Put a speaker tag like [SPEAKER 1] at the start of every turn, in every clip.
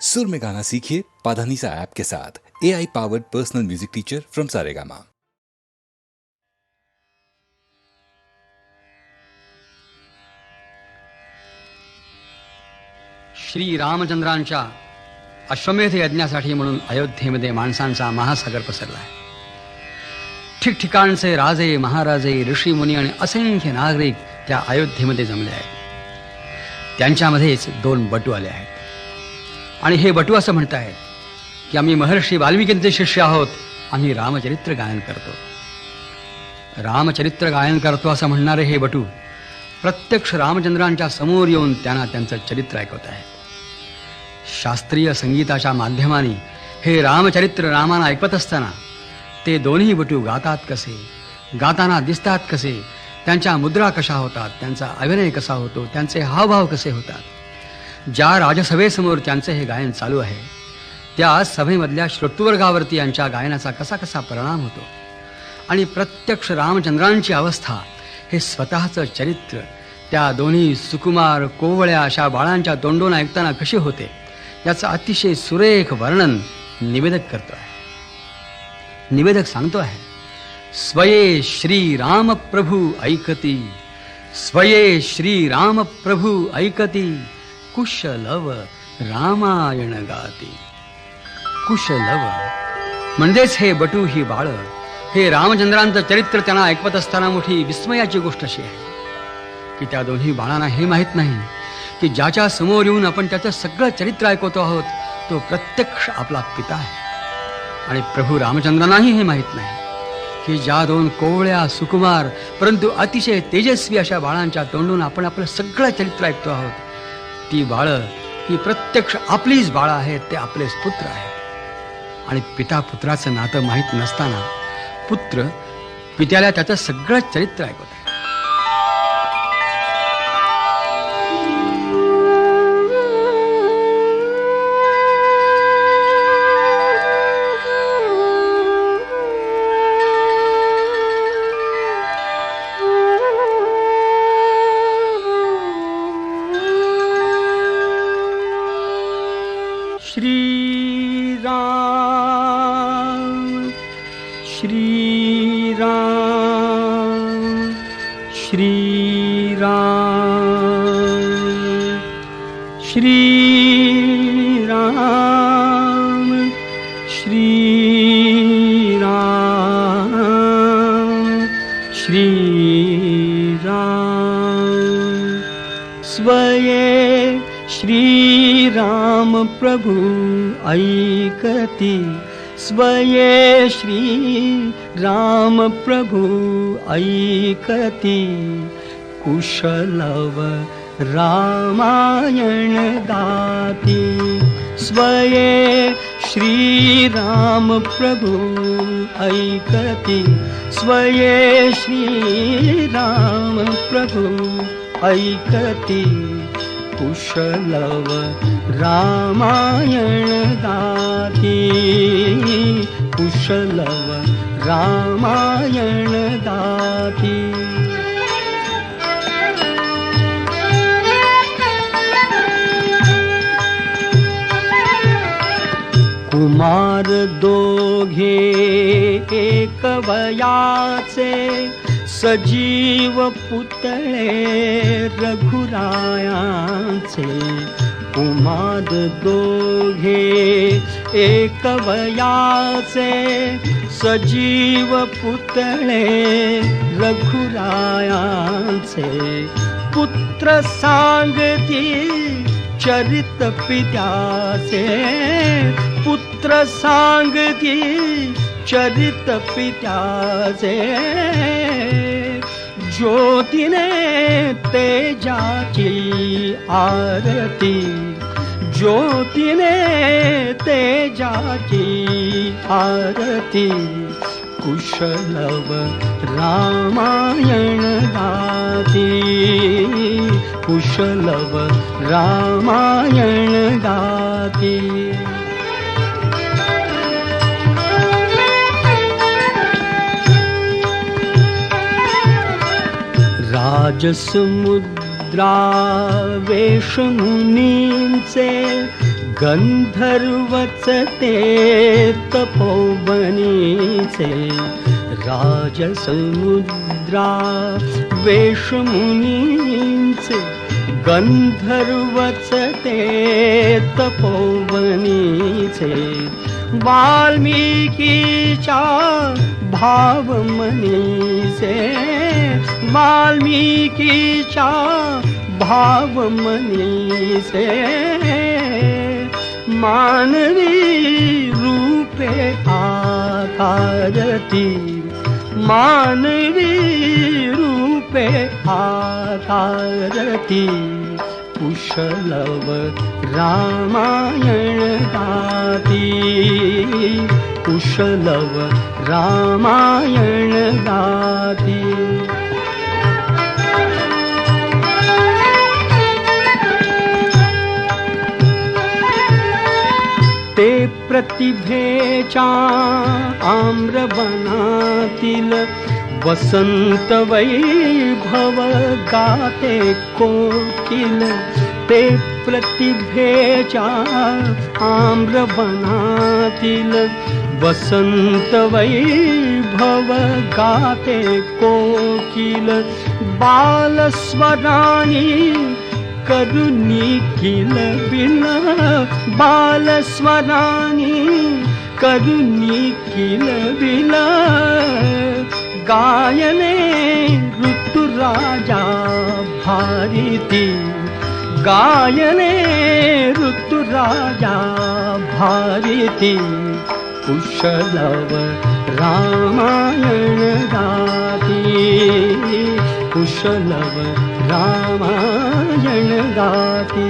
[SPEAKER 1] सुर में गाना सीखिए पाधानीसा ऐप के साथ। AI powered personal music teacher from Saregama.
[SPEAKER 2] Shri रामचंद्रांच्या अश्वमेध यज्ञासाठी म्हणून अयोध्येमध्ये माणसांचा महासागर पसरला आहे. ठिकठिकाणचे राजे, महाराजे, ऋषी मुनी आणि असंख्य नागरिक त्या अयोध्येमध्ये जमले आहेत. त्यांच्यामध्येच 2 बटू आले आहेत आणि हे बटू असं म्हणतायत की आम्ही महर्षी वाल्मिकींचे शिष्य आहोत, आम्ही रामचरित्र गायन करतो. रामचरित्र गायन करतो असं म्हणणारे हे बटू प्रत्यक्ष रामचंद्रांच्या समोर येऊन त्यांना त्यांचं चरित्र ऐकवत आहेत. शास्त्रीय संगीताच्या माध्यमाने हे रामचरित्र रामाना ऐकत असताना ते दोन्ही बटू गातात कसे, गाताना दिसतात कसे, त्यांच्या मुद्रा कशा होतात, त्यांचा अभिनय कसा होतो, त्यांचे हावभाव कसे होतात. ज्या राजसभेसमोर त्यांचे हे गायन चालू आहे त्या सभेमधल्या श्रोतृवर्गावरती यांच्या गायनाचा कसा कसा परिणाम होतो आणि प्रत्यक्ष रामचंद्रांची अवस्था, हे स्वतःचं चरित्र त्या दोन्ही सुकुमार कोवळ्या अशा बाळांच्या तोंडून ऐकताना कशी होते याचं अतिशय सुरेख वर्णन निवेदक करतो आहे. निवेदक सांगतो आहे, स्वये श्री राम प्रभू ऐकती, स्वये श्री राम प्रभू ऐकती, कुशलव रामायण गाती. कुशलव म्हणजेच हे बटू, ही बाळ, हे रामचंद्रांचं चरित्र त्यांना ऐकवत असताना मोठी विस्मयाची गोष्ट अशी आहे की त्या दोन्ही बाळांना हे माहीत नाही की ज्याच्या समोर येऊन आपण त्याचं सगळं चरित्र ऐकवतो आहोत तो प्रत्यक्ष आपला पिता आहे. आणि प्रभू रामचंद्रांनाही हे माहीत नाही की ज्या 2 कोवळ्या सुकुमार परंतु अतिशय तेजस्वी अशा बाळांच्या तोंडून आपण आपलं सगळं चरित्र ऐकतो आहोत, ती बाळं ही प्रत्यक्ष आपलीच बाळं आहेत, ते आपलेच पुत्र आहेत. आणि पिता पुत्राचं नातं माहीत नसताना पुत्र पित्याला त्याचं सगळं चरित्र ऐकवत आहे.
[SPEAKER 3] स्वये श्री राम प्रभु ऐकती, स्वये श्री राम प्रभु ऐकती, कुशलव रामायण गाती. स्वये श्री राम प्रभु ऐकती, स्वये श्री राम प्रभु ऐकती, कुशलव रामायण गाती, कुशलव रामायण गाती. कुमार दोघे एक वयाचे, सजीव पुतळे रघुरायांचे. कुमार दोघे एक वयाचे, सजीव पुतळे रघुरायांचे. पुत्र सांगती चरित पित्याचे, पुत्र सांगती चरित पित्याचे. ज्योतीने तेजाची आरती, ज्योतीने तेजाची आरती. कुशलव रामायण गाती, कुशलव रामायण गाती. राजसमुद्रा वेशमुनींचे गंधर्वच ते तपोवनीचे राजसमुद्रा वेशमुनींचे गंधर्वच ते तपोवनीचे वाल्मिकीच्या भावमनीचे वाल्मिकीच्या भावमनीचे मानवी रूपे आकारती मानवी रूपे आकारती कुशलव रामायण गाती कुशलव रामायण गाती ते प्रतिभेच्या आम्रवनातील वसंत वैभव गाते कोकिल ते प्रतिभेच्या आम्रवनातील वसंत वैभव गाते कोकिल बालस्वरानी करुणी किल बिल बालस्वरानी करुणी किल बिल गायने ऋतुराजा भारती गायने ऋतुराजा भारती कुशलव रामायण गाती कुशलव रामायण गाती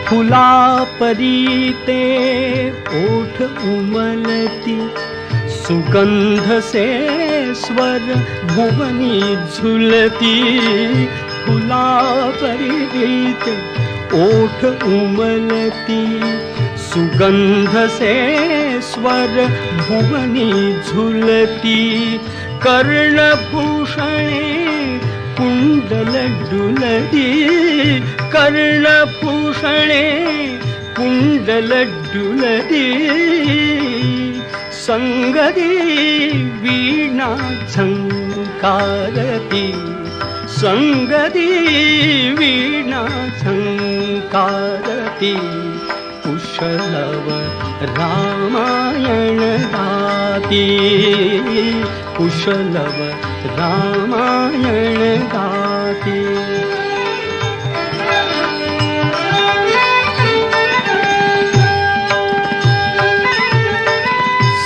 [SPEAKER 3] फुलापरी ते ओठ उमलती सुगंध से स्वर भुवनी झुलती फुलापरी ते ओठ उमलती सुगंध से स्वर भुवनी झुलती कर्णभूषणे कुंडल डुलती कर्णभूषणे कुंडल डुलती संगती वीणा झंकारती संगती वीणा झंकारती कुशलव रामायण गाती कुशलव रामायण गाती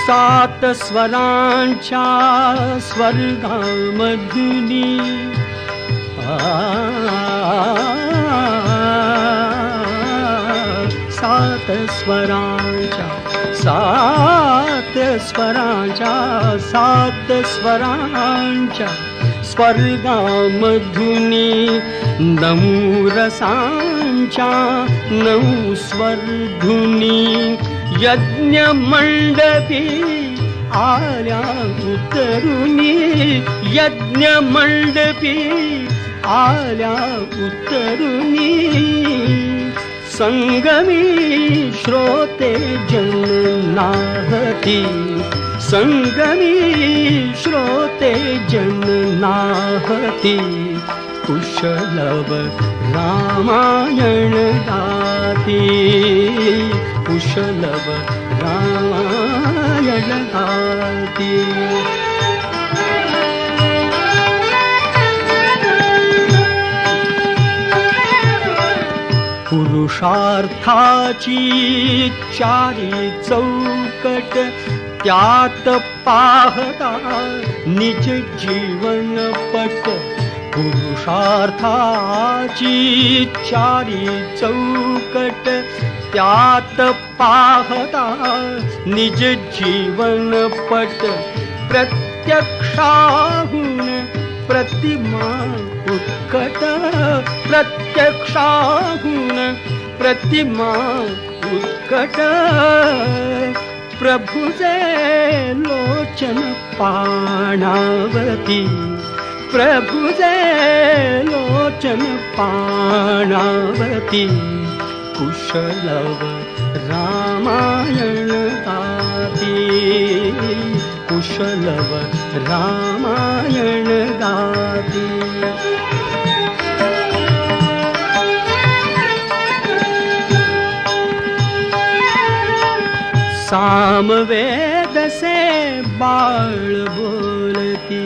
[SPEAKER 3] सात स्वरांच्या स्वर्गामधुनी सात स्वरांच्या स्वर्गामधुनी नऊ रसांच्या नऊ स्वरधुनी यज्ञ मंडपी आल्या उतरुनी यज्ञ मंडपी आल्या उतरुनी संगमी श्रोते जननाहती संगमी श्रोते जननाहती कुशलव रामायण गाती कुशलव रामायण गाती पुरुषार्थाची चारी चौकट त्यात पाहता निज जीवनपट पुरुषार्थाची चारी चौकट त्यात पाहता निज जीवनपट प्रत्यक्षाहून प्रतिमा उत्कट प्रत्यक्षाहून प्रतिमा उत्कट प्रभुजे लोचन पाणावती प्रभुजे लोचन पाणावती कुशलव रामायण गाती कुशलव रामायण गाती सामवेद से बाळ बोलती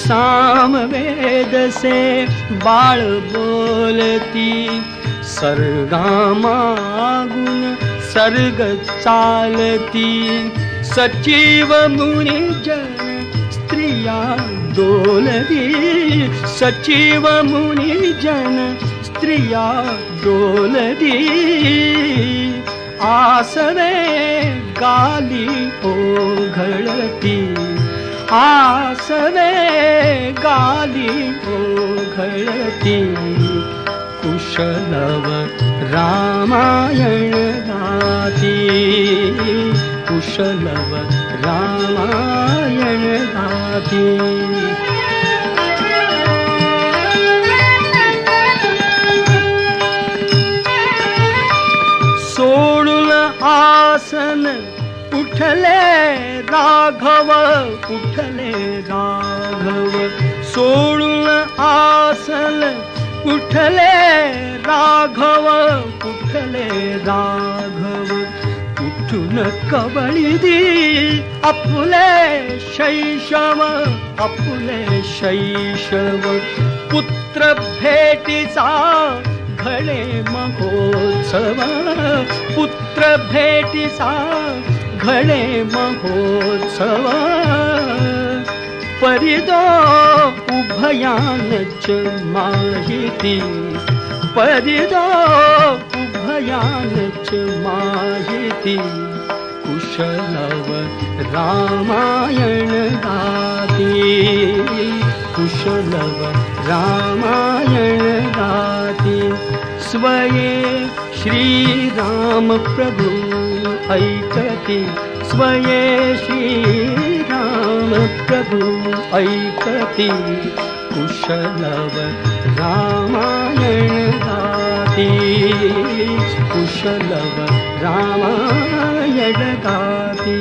[SPEAKER 3] सामवेद से बाळ बोलती सर्गामागुण सर्ग चालती सचिव मुनिजन स्त्रिया डोलती सचिव मुनिजन स्त्रिया डोलती आसवे गाली ओघळती आसवे गाली ओघळती कुशलव रामायण गाती कुशलव रामायण गाती सोडून आसन उठले राघव सोडून आसन उठले राघव उठून कवळी दी आपुले शैशव पुत्र भेटीचा घडे महोत्सव पुत्र भेटीचा घडे महोत्सव परिदो उभयानच माहिती परिदो उभयानच माहिती कुशलव रामायण गाती कुशलव रामायण गाती स्वये श्रीराम प्रभु ऐकती स्वये श्रीराम प्रभु ऐकती कुशलव रामायण गाती कुशलव रामायण गाती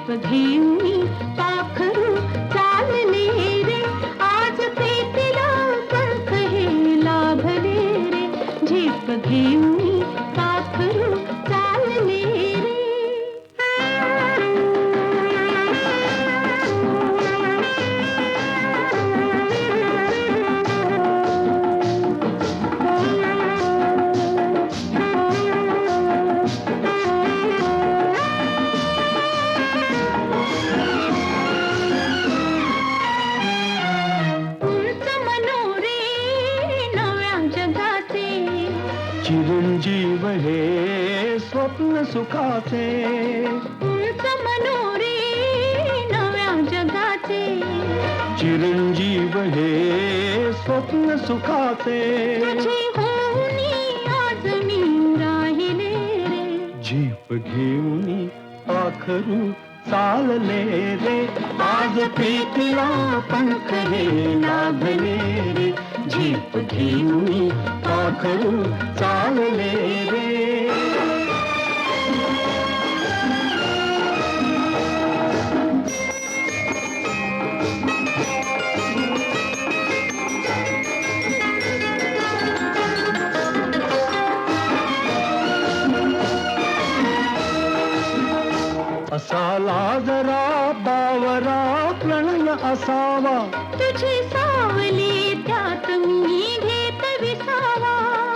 [SPEAKER 4] घेऊनी पाखरू चालले रे आज प्रीतीला पंख हे लाभले रे झेप घेऊनी पाखरू चालले रे
[SPEAKER 3] चिरंजीव हे स्वप्न सुखाचे
[SPEAKER 4] उंच मनोरे नव्या जगाचे
[SPEAKER 3] चिरंजीव हे स्वप्न सुखाचे
[SPEAKER 4] तुझे होऊनी आज मी राहिले रे
[SPEAKER 3] झेप घेऊनी पाखरू चालले रे आज प्रीतीला पंख हे लाभले रे झेप घेऊनी पाखरू चालले रे असाला जरा बावरा प्रणय असावा,
[SPEAKER 4] तुझी सावली त्यात मी घेत विसावा.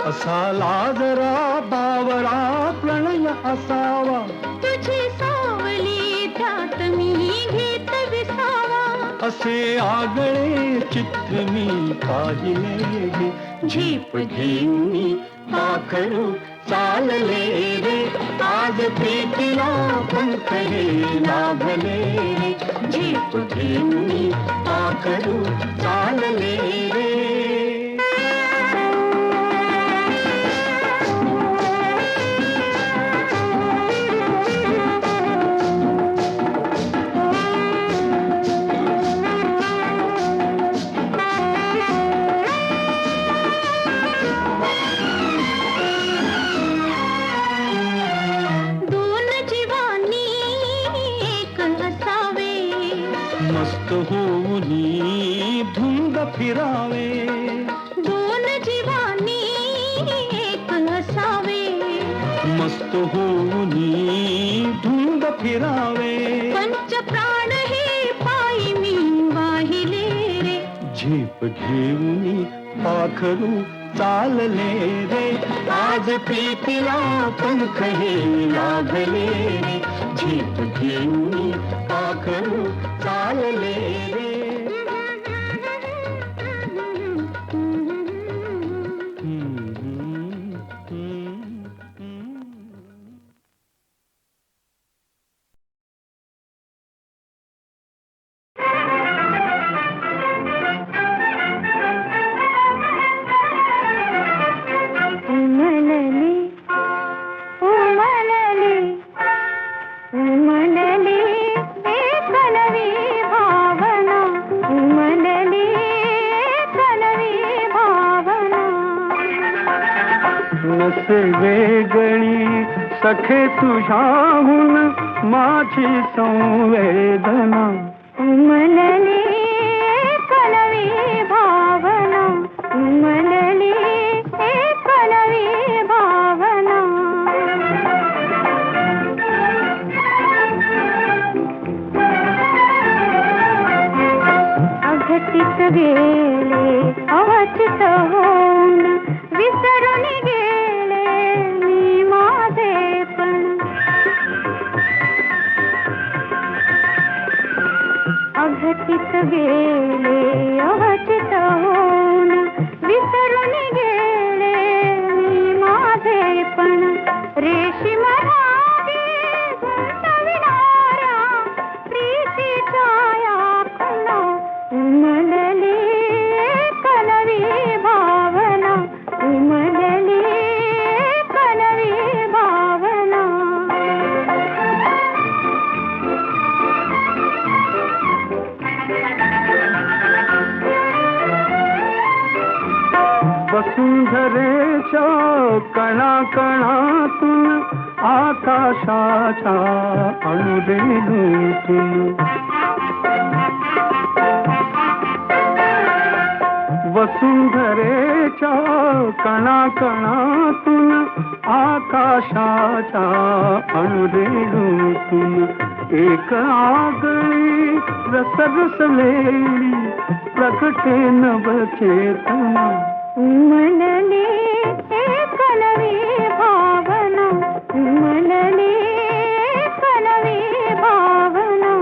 [SPEAKER 3] असाला जरा बावरा प्रणय असावा,
[SPEAKER 4] तुझी सावली त्यात मी घेत विसावा.
[SPEAKER 3] असे आगळे चित्र मी पाहिले गे, झेप घेऊनी पाखरू चालले रे. आज प्रीतीला पंख हे लाभले रे, झेप घेऊनी पाखरू चालले रे. मस्त होऊनी धुंद फिरावे,
[SPEAKER 4] दोन जीवानी एक असावे.
[SPEAKER 3] मस्त होऊनी धुंद फिरावे,
[SPEAKER 4] पंच प्राण हे पायी मी वाहिले रे.
[SPEAKER 3] झेप घेऊनी पाखरू चालले रे. आज प्रीतीला पंख हे लाभले रे, झेप घेऊनी पाखरू चालले रे. नसे वेगळी सखे तुझ्याहून माझी संवेदना,
[SPEAKER 4] उमलली कलवी भावना. उमलली कलवी भावना. अघटित गेले अवचित होऊन विसरून गेले मी माझेपण. अघटित गेले अवचित होऊन विसरून गेले मी माझेपण. रेशीम धागे गुंतविणाऱ्या प्रीतीच्या या खुणा. उमलली कलवी भावना. उमलली कलवी भावना.
[SPEAKER 3] वसुंधरेच्या कणाकणातून आकाशाच्या अणुरेणूतून. वसुंधरेच्या कणाकणातून आकाशाच्या अणुरेणूतून एक आगळी रसरसलेली प्रकटे नवचेतना.
[SPEAKER 4] उमलली कलवी भावना. उमलली कलवी भावना.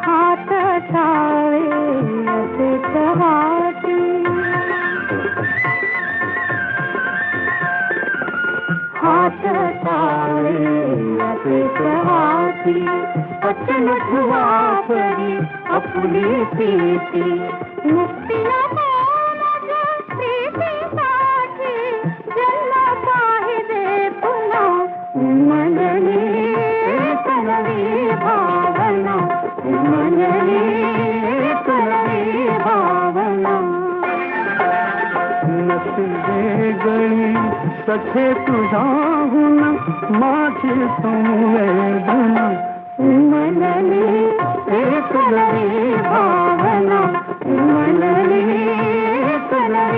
[SPEAKER 4] हात छावे असे प्रवासी. हात छावे असे प्रवासी. अचल धुवा परी आपली प्रीती. मुक्तीला पावलं प्रीतीसाठी जन्म पाहिजे पुन्हा. उमलली कलवी भावना. उमलली कलवी भावना.
[SPEAKER 3] नसे वेगळी सखे तुझ्याहून माझी संवेदना.
[SPEAKER 4] उमलली
[SPEAKER 3] एक लवी भावना.
[SPEAKER 4] उमलली कलवी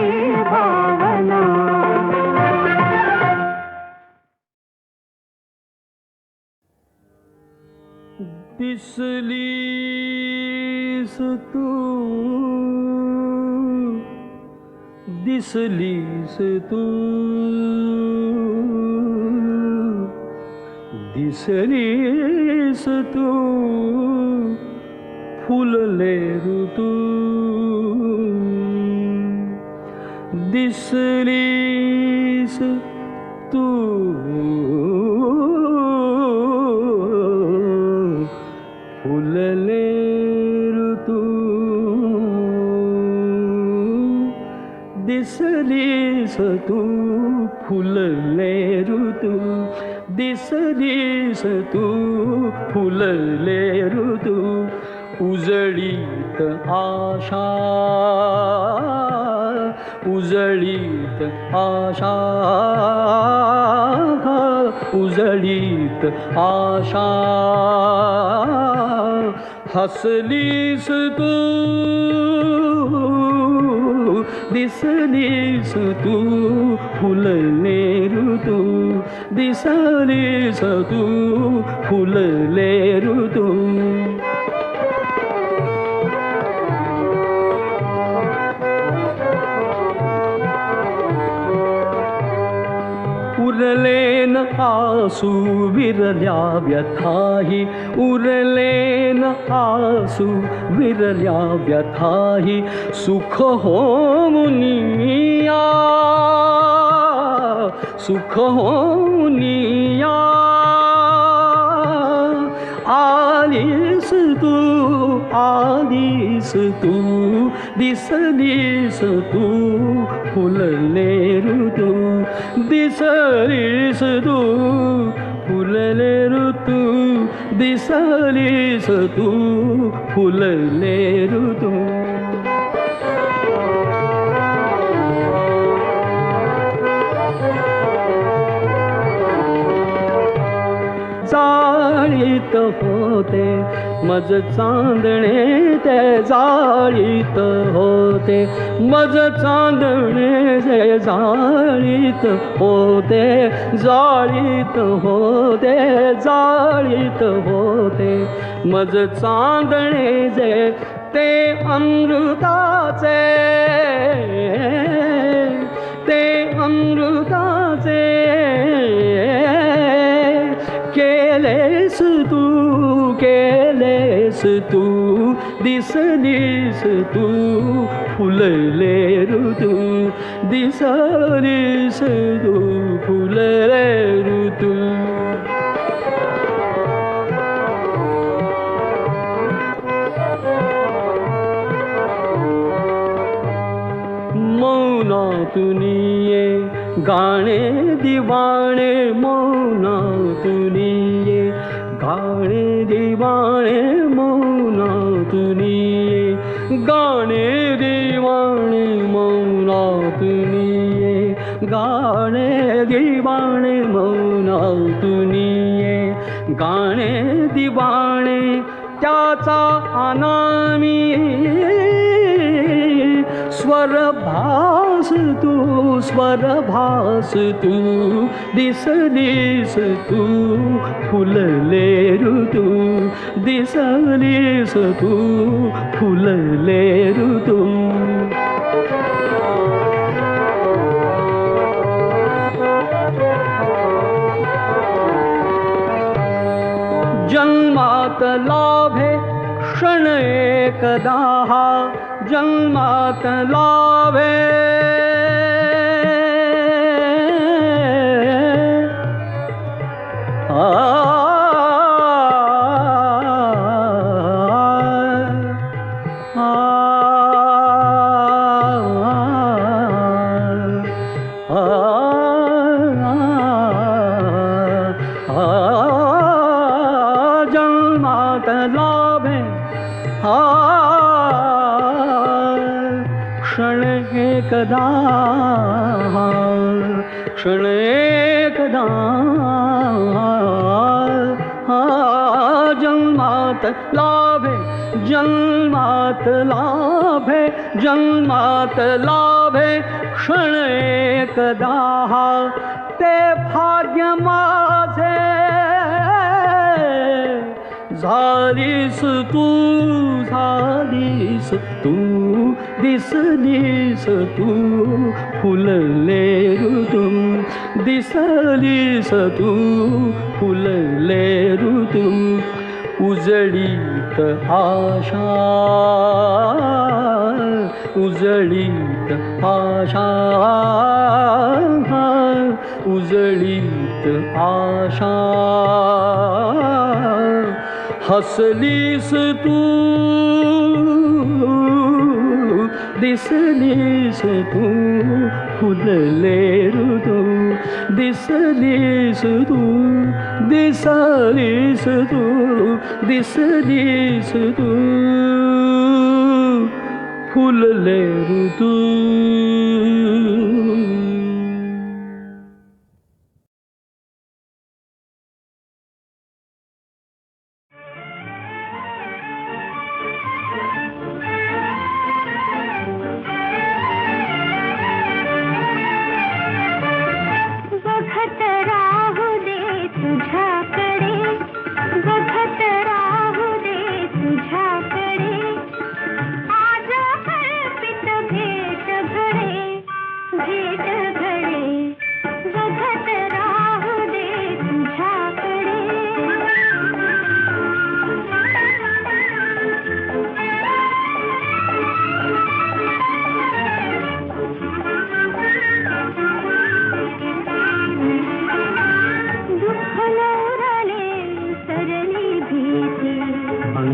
[SPEAKER 3] दिसलीस तू दिसलीस तू दिसलीस तू फुलले ऋतू दिसलीस तू फुलले ऋतू दिसलीस तू फुलले ऋतू दिसलीस तू फुलले ऋतू उजळीत आशा उजळीत आशा उजळीत आशा हसलीस तू दिसलीस तू फुलले ऋतू दिसलीस तू फुलले ऋतू उरलेन आसू विरल्या व्यथाही उरलेन आसू विरल्या व्यथाही सुख होऊनिया सुख होऊनिया आलीस तू दिसलीस तू फुलले ऋतू दिसलीस तू फुलले ऋतू दिसलीस तू फुलले ऋतू जाळीत होते मज चांदणे ते जाळीत होते मज चांदणे जे जाळीत होते जाळीत होते जाळीत होते मज चांदणे जे ते अमृताचे ते अमृताचे केलेस तू दिसलीस तू फुलले ऋतू दिसलीस तू फुलले ऋतू मौनातुनिये गाणे दिवाणे मौनातुनिये गाणे दिवाणे मौनातुनिये गाणे दिवाणे मौनातुनिये गाणे दिवाणे मौनातुनिये गाणे दिवाणे त्याचा अनामी स्वरभास तू दिसलीस तू फुलले ऋतू दिसलीस तू फुलले ऋतू जन्मात लाभे क्षण एकदा जन्मात लाभे जन्मात लाभे क्षण एकदा क्षण एकदा जन्मात लाभे जन्मात लाभे जन्मात लाभे क्षण एकदा ते भाग्य माझे झालीस तू दिसलीस तू फुलले ऋतू दिसलीस तू फुलले ऋतू उजळीत आशा उजळीत आशा उजळीत आशा हसलीस तू दिसलीस तू फुलले ऋतू दिसलीस तू दिसलीस तू दिसलीस तू फुलले ऋतू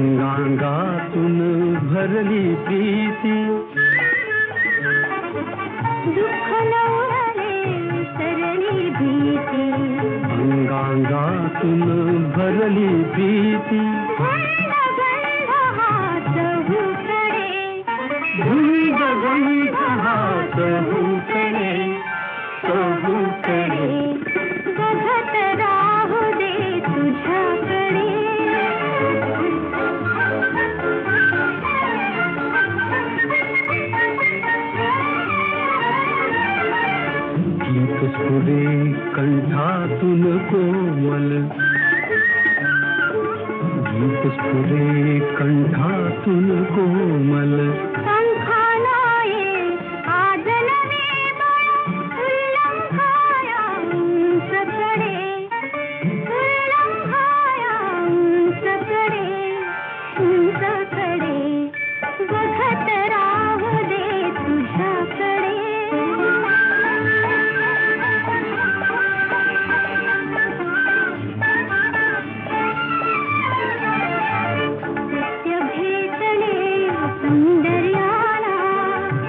[SPEAKER 3] अंगांगातून भरली प्रीती दुःख नवले सरली भीती अंगांगातून भरली प्रीती गंध हात हुकडे गंध हात हुकडे हुकडे बघत राहू दे तुझ्याकडे स्फुरे कंठातून कोमल गीत स्फुरे कंठातून कोमल पंखानाये आज नवे बळ उल्लंघाया सकळे बघत राहू दे तुझ्याकडे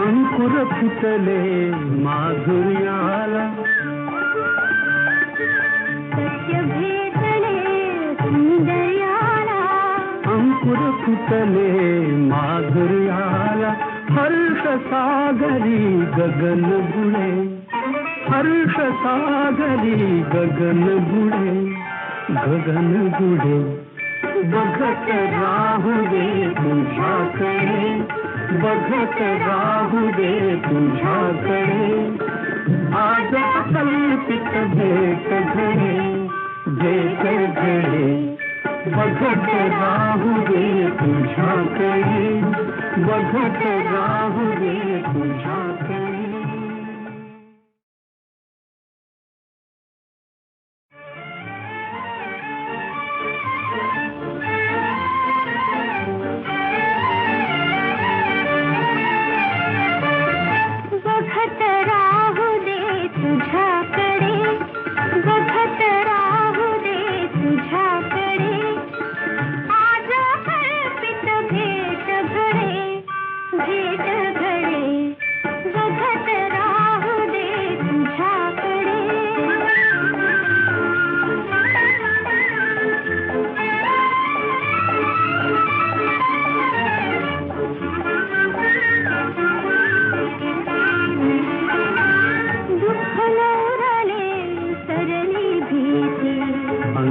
[SPEAKER 3] अंकुर फुटले माधुर्याला सत्य भेटले सुंदर्याला अंकुर फुटले माधुर्याला हर्ष सागरी गगन बुडे हर्ष सागरी गगन बुडे बघत राहू दे तुझ्याकडे बघत राहू दे तुझ्याकडे आज कल्पित भेट घडे बघत राहू दे तुझ्याकडे बघत राहू दे तुझ्याकडे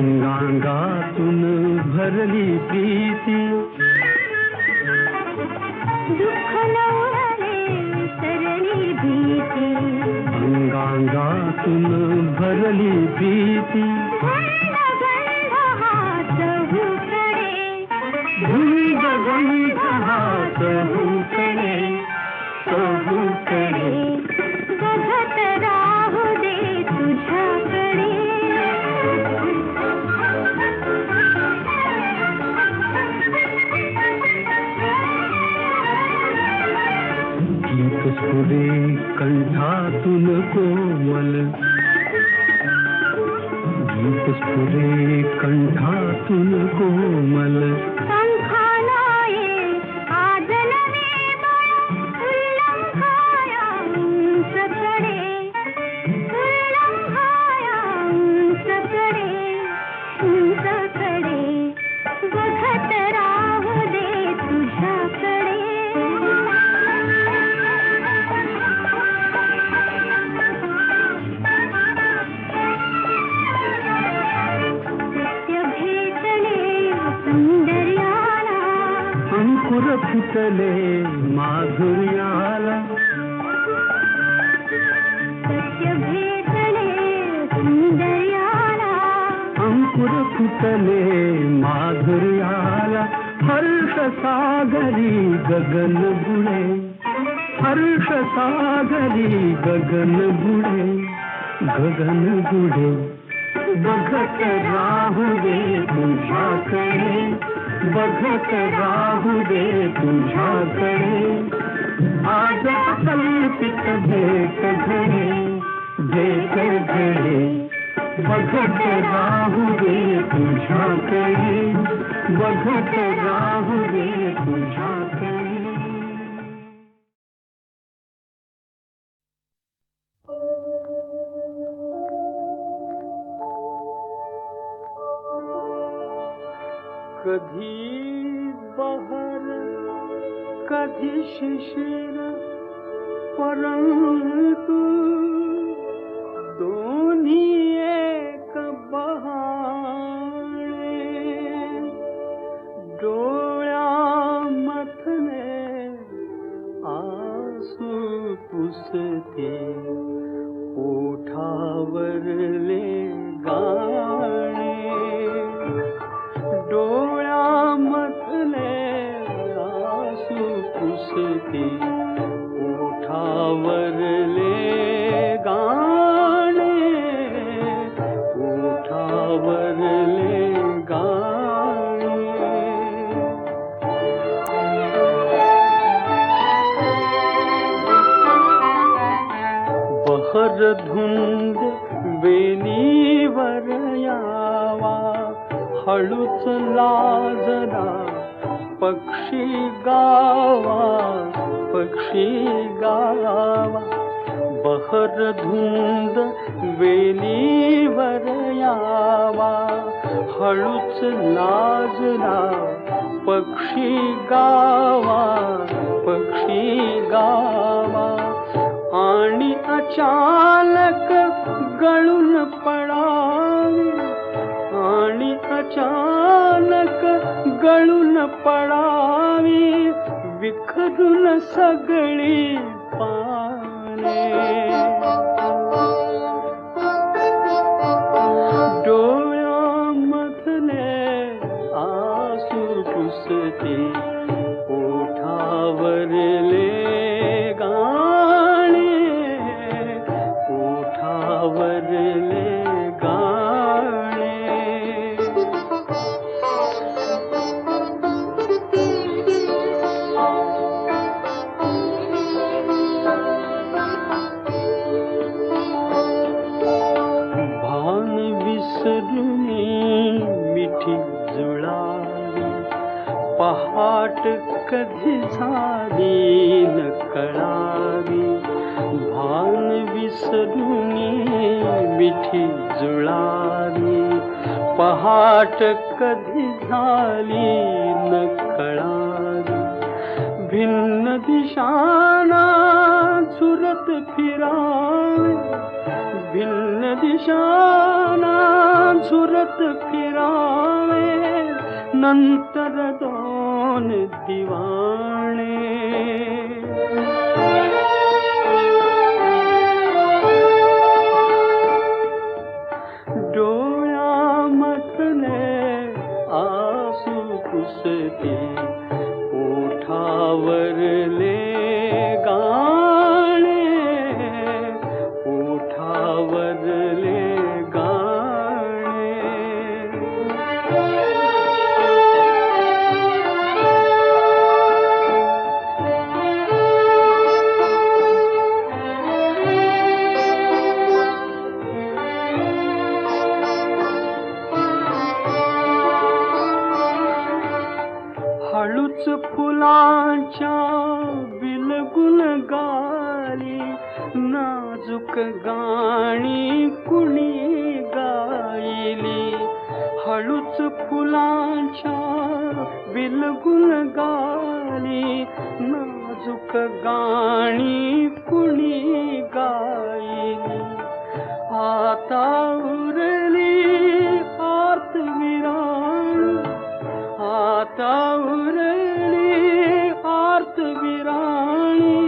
[SPEAKER 3] अंगांगातून भरली प्रीती दुःख नवले सरली भीती अंगांगातून भरली प्रीती गंध हात हुकडे गीत स्फुरे कंठातून कोमल, गीत स्फुरे कंठातून कोमल.
[SPEAKER 4] पंखालाये आज नवे बळ, उल्लंघाया उंचकडे, उल्लंघाया उंचकडे, उंचकडे बघत राहू दे तुझ्याकडे. सत्य भेटले सौंदर्याला,
[SPEAKER 3] अंकुर फुटले माधुर्याला,
[SPEAKER 4] सत्य भेटले सौंदर्याला.
[SPEAKER 3] अंकुर फुटले माधुर्याला. हर्ष सागरी गगन बुडे, हर्ष सागरी गगन बुडे, गगन बुडे. बघत राहू दे तुझ्याकडे, बघत राहू दे तुझ्याकडे. आज कल्पित भेट घडे, भेट घडे. बघत राहू दे तुझ्याकडे, बघत राहू दे तुझ्याकडे. कधी बहर कधी शिशिर, परंतु दोन्ही एक बहाणे. डोळ्यामथले आसू पुसते, ओठावरले गाणे. डोळ्यामथले आसू पुसते, ओठावरले गाणे, ओठावरले गाणे. बहर धुंद वेणीवर यावा, हळूच लाजला पक्षी गावा, पक्षी गावा. बहर धुंद वेणीवर यावा, हळूच लाजला पक्षी गावा, पक्षी गावा. आणि अचानक गळून पडावे, आणि अचानक गळून पडावी, विखरून सगळी पाने. डोळ्यामधले आसू पुसते, ओठावरले गाणे, ओठावरले गाणे. भान विसरुनी मिठी जुळावी, पहाट कधी झाली न कळावी. भान विसरुनी मिठी जुळावी, पहाट कधी झाली न कळावी. भिन्न दिशांना झुरत फिरावे, भिन्न दिशांना झुरत फिरावे. नंतर दोन दिवाणे. डोळ्यामधले आसू पुसते, ओठावरले गाणे, ओठावरले गाणे. नाजूक गाणी कुणी गायली, हळूच फुलांच्या बिलगुल गाली, नाजूक गाणी कुणी गायली. आता उरली आर्त विराण, आता उरली आर्त विराणी,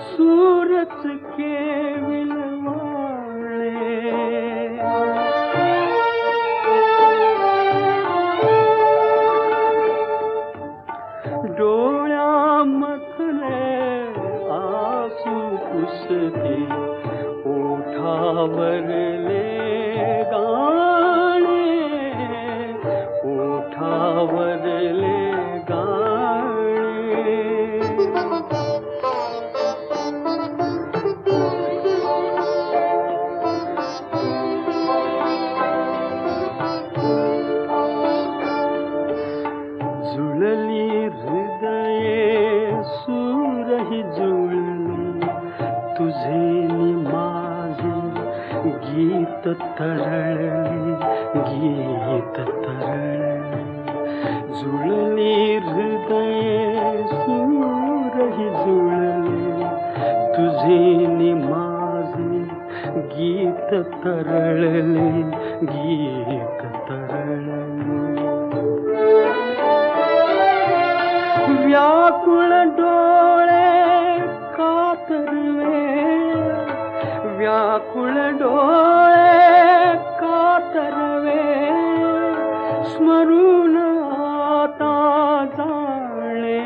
[SPEAKER 3] सूरच केविल वाळे. डोळ्यामधले आसू पुसते, ओठावरले गाणे, ओठावरले गाणे. जुळली हृदये सूरही जुळली, तुझे नि माझे गीत तरळली, गीत तरळली. जुळली हृदये सूरही जुळली, तुझे नि माझे गीत तरळले, गीत तरळले. व्याकुळ डोळे कातरवे, व्याकुळ डोळे कातरवे, स्मरून आता जाणे.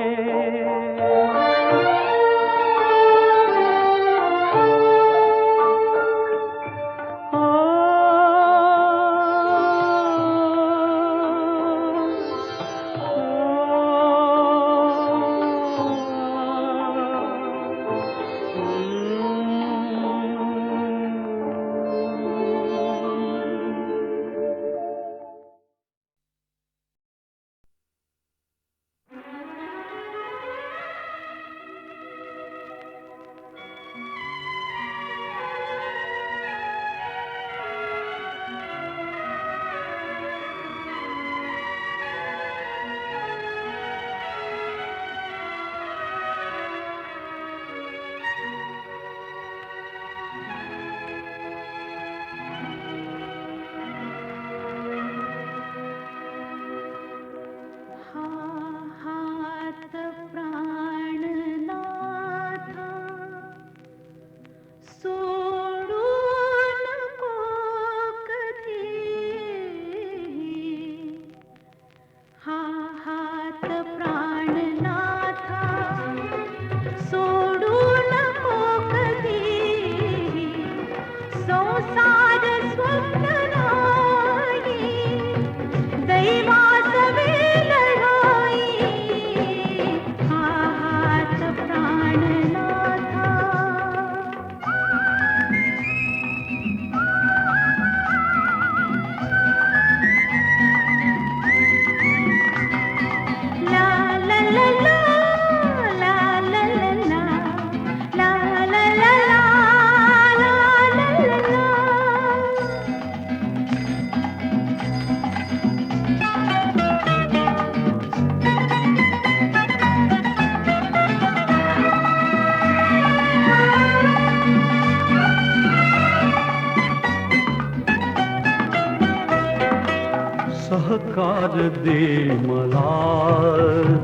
[SPEAKER 5] सहकार दे मला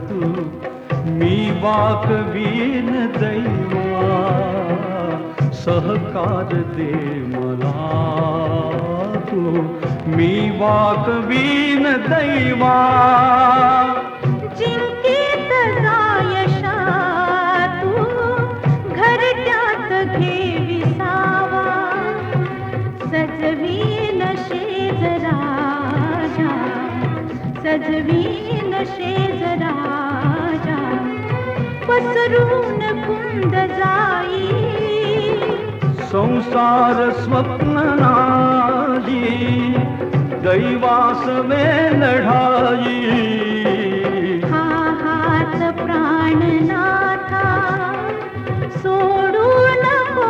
[SPEAKER 5] तू, मी वाकवीन दैवा. सहकार दे मला तू, मी वाकवीन दैवा.
[SPEAKER 4] जिंकेत जायशा तू, घरट्यात घे विसावा. सजवीन शेज राजा, सजवीन शेज राजा. पसरून कुंद जाई,
[SPEAKER 5] संसार स्वप्न नाही, दैवास में लढाई.
[SPEAKER 4] हा हात प्राणनाथा, सोडू नको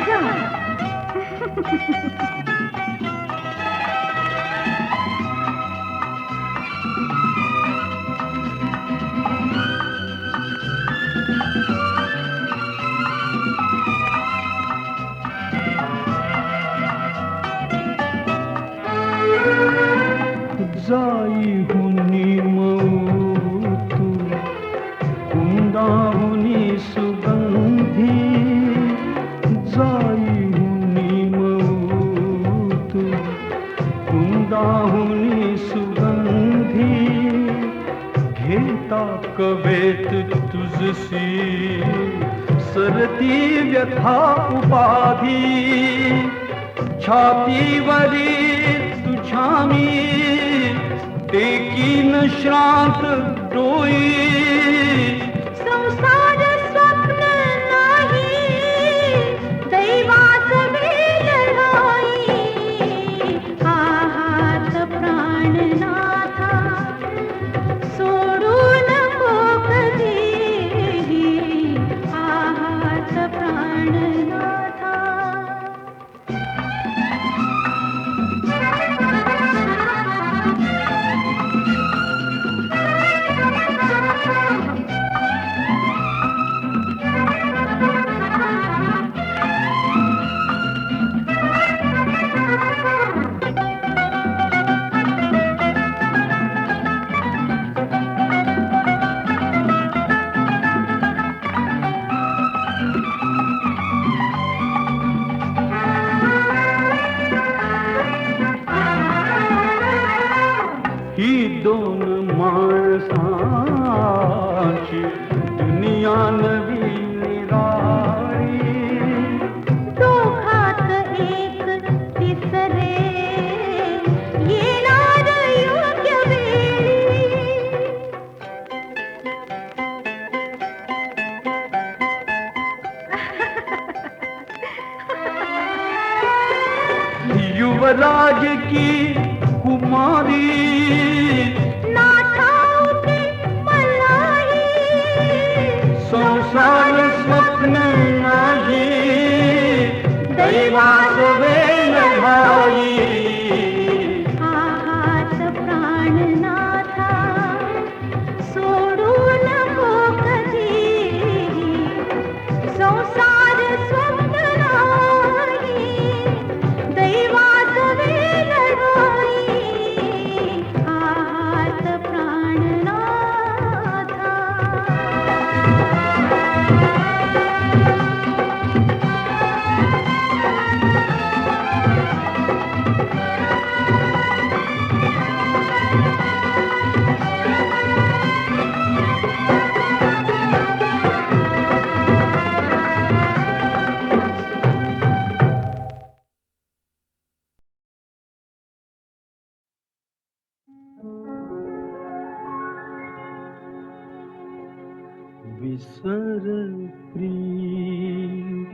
[SPEAKER 4] जा.
[SPEAKER 5] जाई हुनी मऊ तू कुंदा हुनी सुगंधी जाई हुनी मऊ तू कुंदा हुनी सुगंधी घेता कवेत तुझसी सरती व्यथा उपाधी छातीवरी तुझ्या मी टेकीन श्रांत डोई
[SPEAKER 4] संसार स्वप्न नाही दैवाच वेल राई आहात प्राणनाथा सोडू नको कधी आहात प्राणनाथा.
[SPEAKER 5] ही दोन माणसांची दुनिया नवी निराळी
[SPEAKER 4] दोघात एक तिसरे येणार योग्य वेळी.
[SPEAKER 5] युवराज की कुमारी
[SPEAKER 4] नाठाऊके मलाही
[SPEAKER 5] संसार स्वप्न नाही दैवास वेल घाई
[SPEAKER 4] आहात प्राणनाथा सोडू नको कधी संसार स्वप्न नाही दैवाच वेल राई आहात प्राणनाथा.
[SPEAKER 5] विसर प्रीत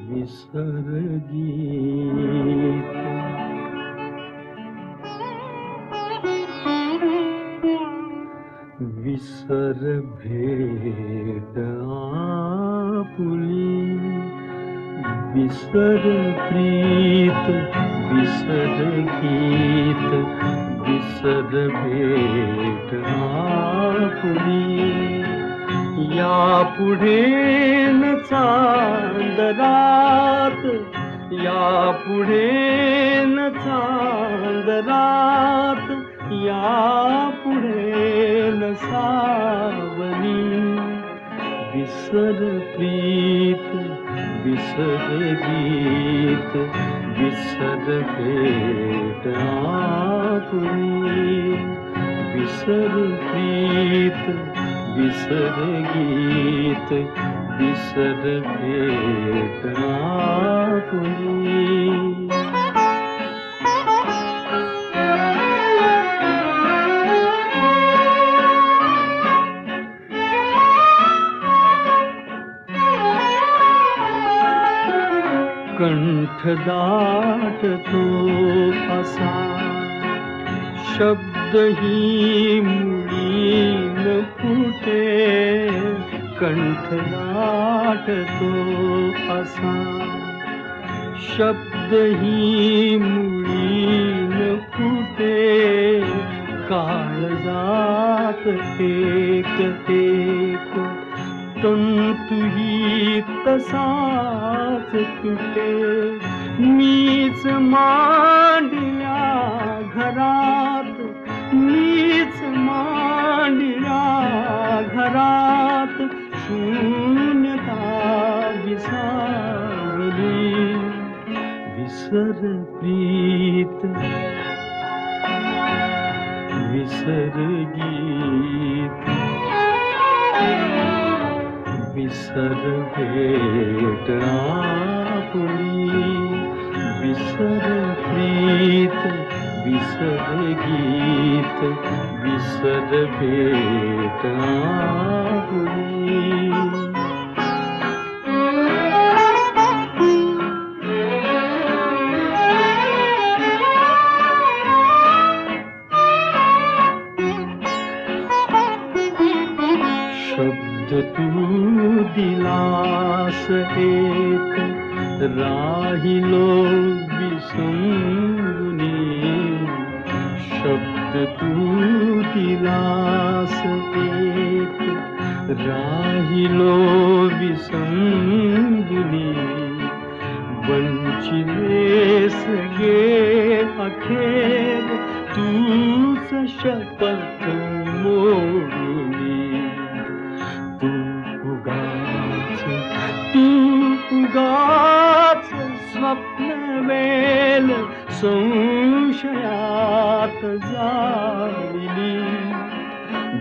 [SPEAKER 5] विसर गीत विसर भेट आपुली विसर प्रीत विसर गीत विसर भेट आपुली यापुढे न चांदरात यापुढे न चांदरात यापुढे न सावली विसर प्रीत विसर गीत विसर भेट आपुली विसर प्रीत विसर गीत विसर भेट आपुली कंठ दाटतो असा शब्दही मुळी न फुटे कंठ दाटतो असा शब्दही मुळी न फुटे काळजात एक एक तंतुही तसाच तुटे मीच मांडल्या घरात मीच मांडल्या घरात शून्यता विसावली विसर प्रीत विसर गीत विसर भेट आपुली विसर प्रीत विसर गीत विसर भेट आपुली तू दिलास एक राहिलो विसंगुनी शब्द तू दिलास एक राहिलो विसंगुनी वंचिलेस गे अखेर तूच शपथ मोडुनी उगाच स्वप्न वेल संशयात जाळली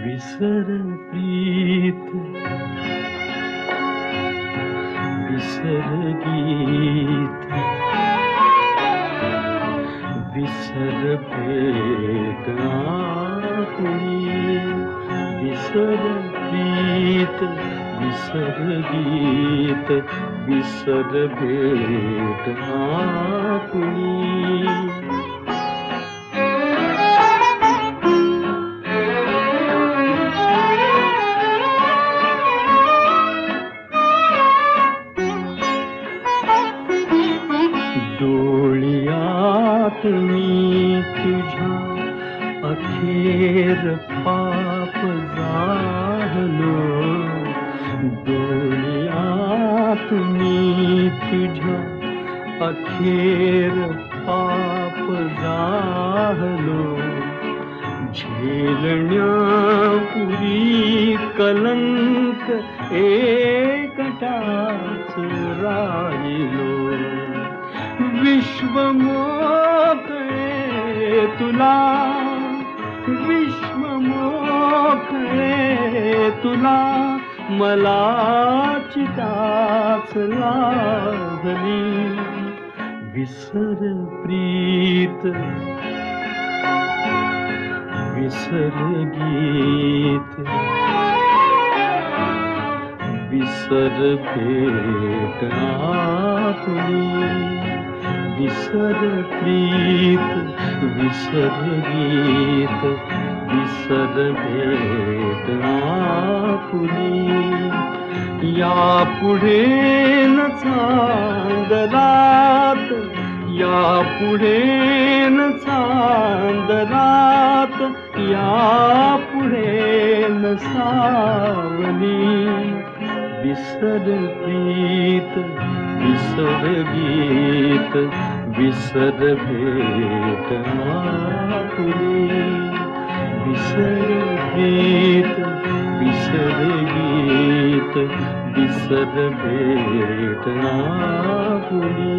[SPEAKER 5] विसर प्रीत विसर गीत विसर भेट आपुली विसर प्रीत विसर गीत विसर भेट आपुली डोळ्यात मी तुझ्या अखेर पाप झालो डोळ्यात मी तुझ्या अखेर पाप झालो झेलण्यापुरी कलंक एकटाच राहिलो विश्व मोकळे तुला विश्व मोकळे तुला मला चिताच लागली विसर प्रीत विसर गीत विसर भेट आपुली विसर प्रीत विसर गीत विसर भेट आपुली या पुढे न चांदरात या पुढे न चांदरात या पुढे न सावली विसर प्रीत विसर गीत विसर भेट आपुली विसर प्रीत विसर गीत विसर भेट आपुली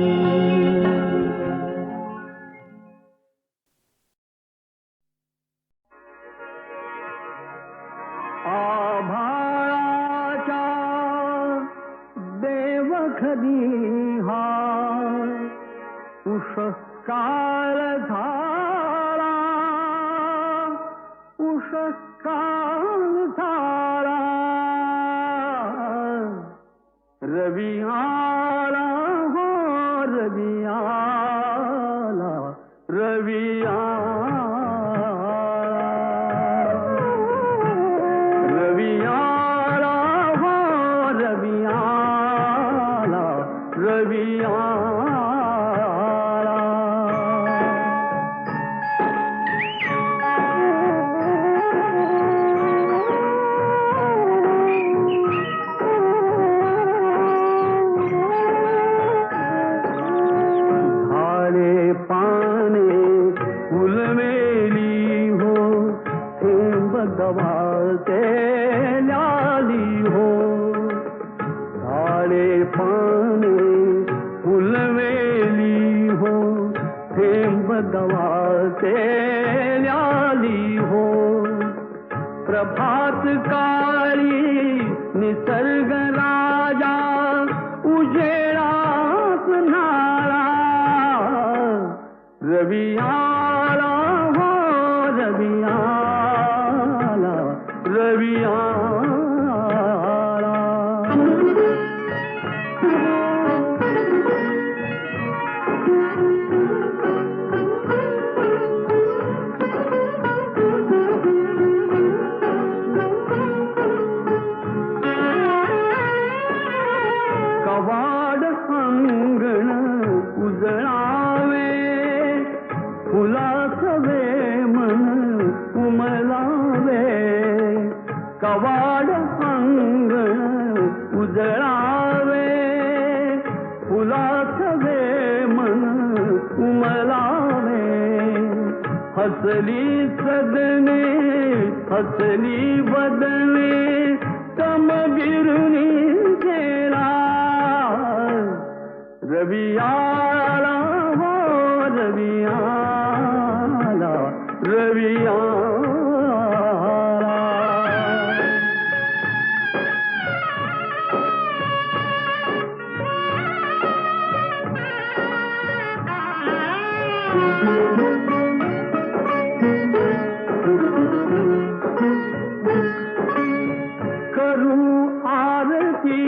[SPEAKER 3] देवघरी हा उषःकाळ झाला उषःकाळ झाला रवी आला हो रवी रवी रवी आला हो रवी आला रवी गवाते लाली हो झाडे पाने फुलवेली हो थेंब गवाते लाली हो प्रभात काळी निसर्ग राजा उजेडात नाळा रवी आला हो रवी रवी कवाड अंगण उजळावे फुलासवे मन उमलावे कवाड अंगण उजळावे फुलासवे मन उमलावे हसली सदने हसली बदने तम बिरुनी गेला रवी आला हो रवी आला रवी करू आरती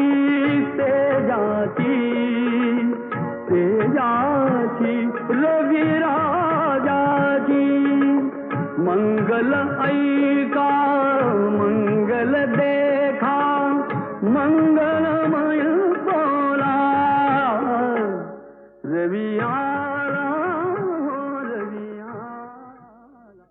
[SPEAKER 3] तेजाची तेजाची रवी राजाची मंगल ऐका मंगल देखा मंगलमय बोला रवी आला रवी आला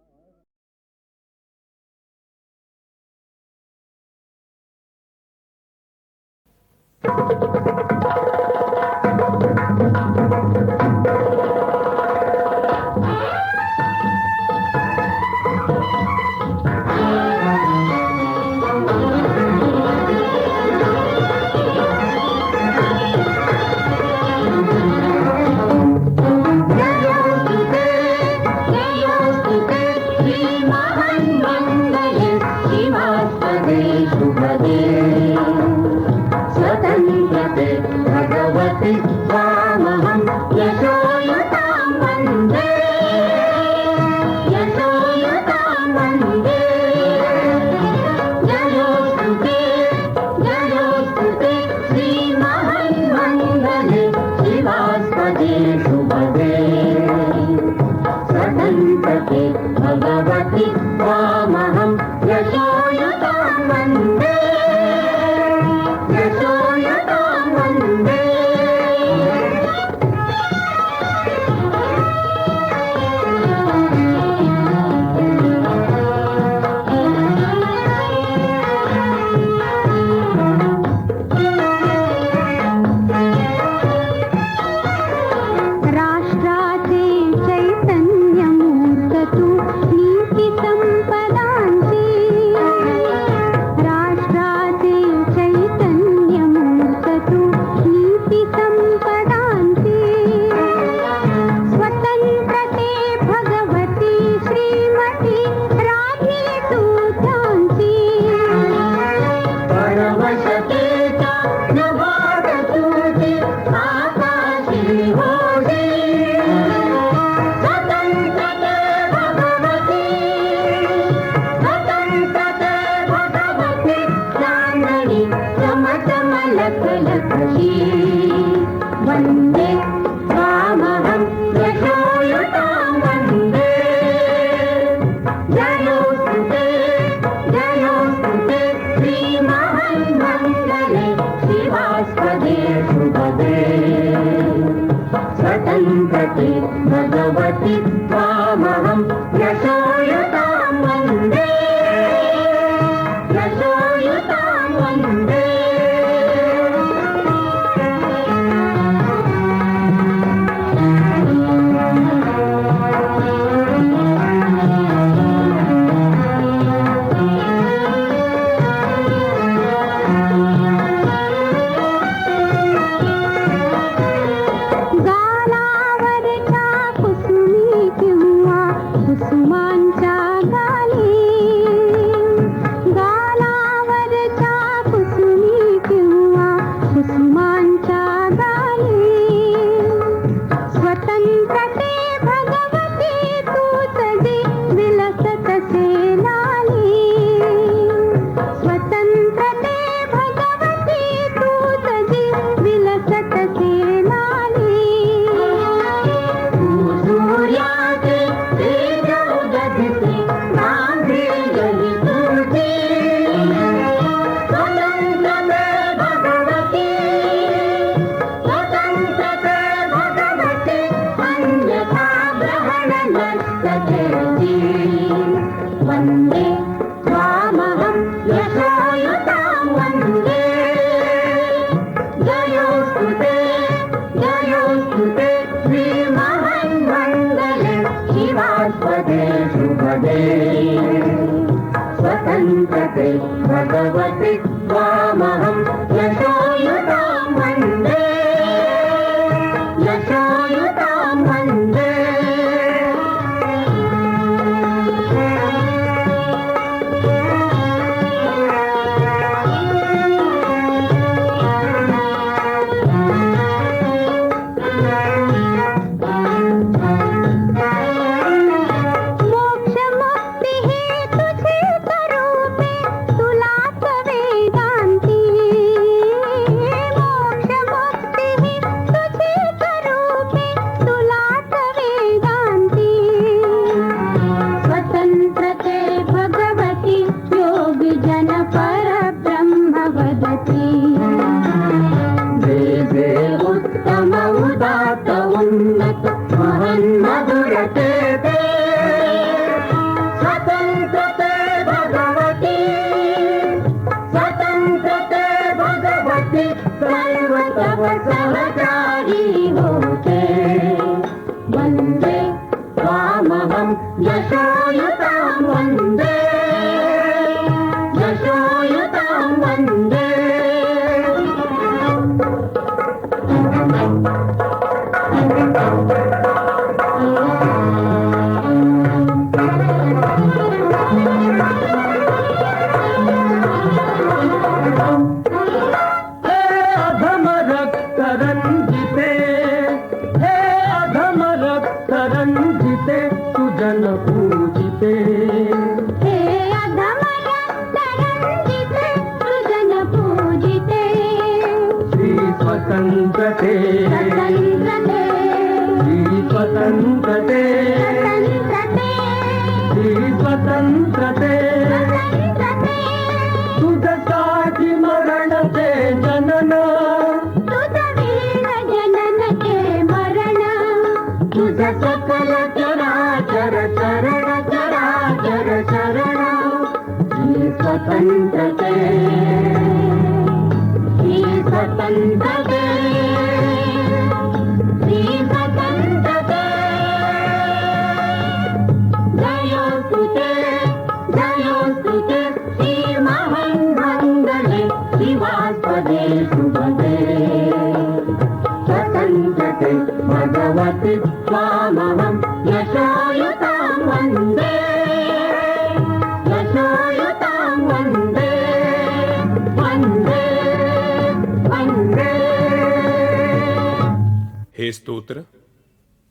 [SPEAKER 4] स्वतंत्र भगवति त्वामहं यशोयुतां वन्दे यशोयुतां वन्दे वन्दे त्वामहं यशोयुतां वन्दे जयोस्तु ते श्रीमहान्मङ्गले शिवास्पदे शुभदे स्वतन्त्रते भगवति त्वामहं यशोयुतां वन्दे यशोयुतां वन्दे सहचारी होते वन्दे त्वामहं यशोयुतां वन्दे यशोयुतां वन्दे
[SPEAKER 3] रंजिते सुजन पूजिते
[SPEAKER 4] हे अधम रंजिते सुजन पूजिते
[SPEAKER 3] श्री स्वतंत्रते श्री स्वतंत्रते श्री स्वतंत्रते तुझसाठी मरणते जनन सकल चराचर चरण चराचर शरण श्री स्वतंत्रते श्री स्वतंत्रते श्री स्वतंत्रते जयोस्तु ते श्री महान्मङ्गले शिवास्पदे शुभदे स्वतंत्रते भगवति त्वामहं यशोयुतां वन्दे यशोयुतां वन्दे वन्दे वन्दे
[SPEAKER 6] हे स्तोत्र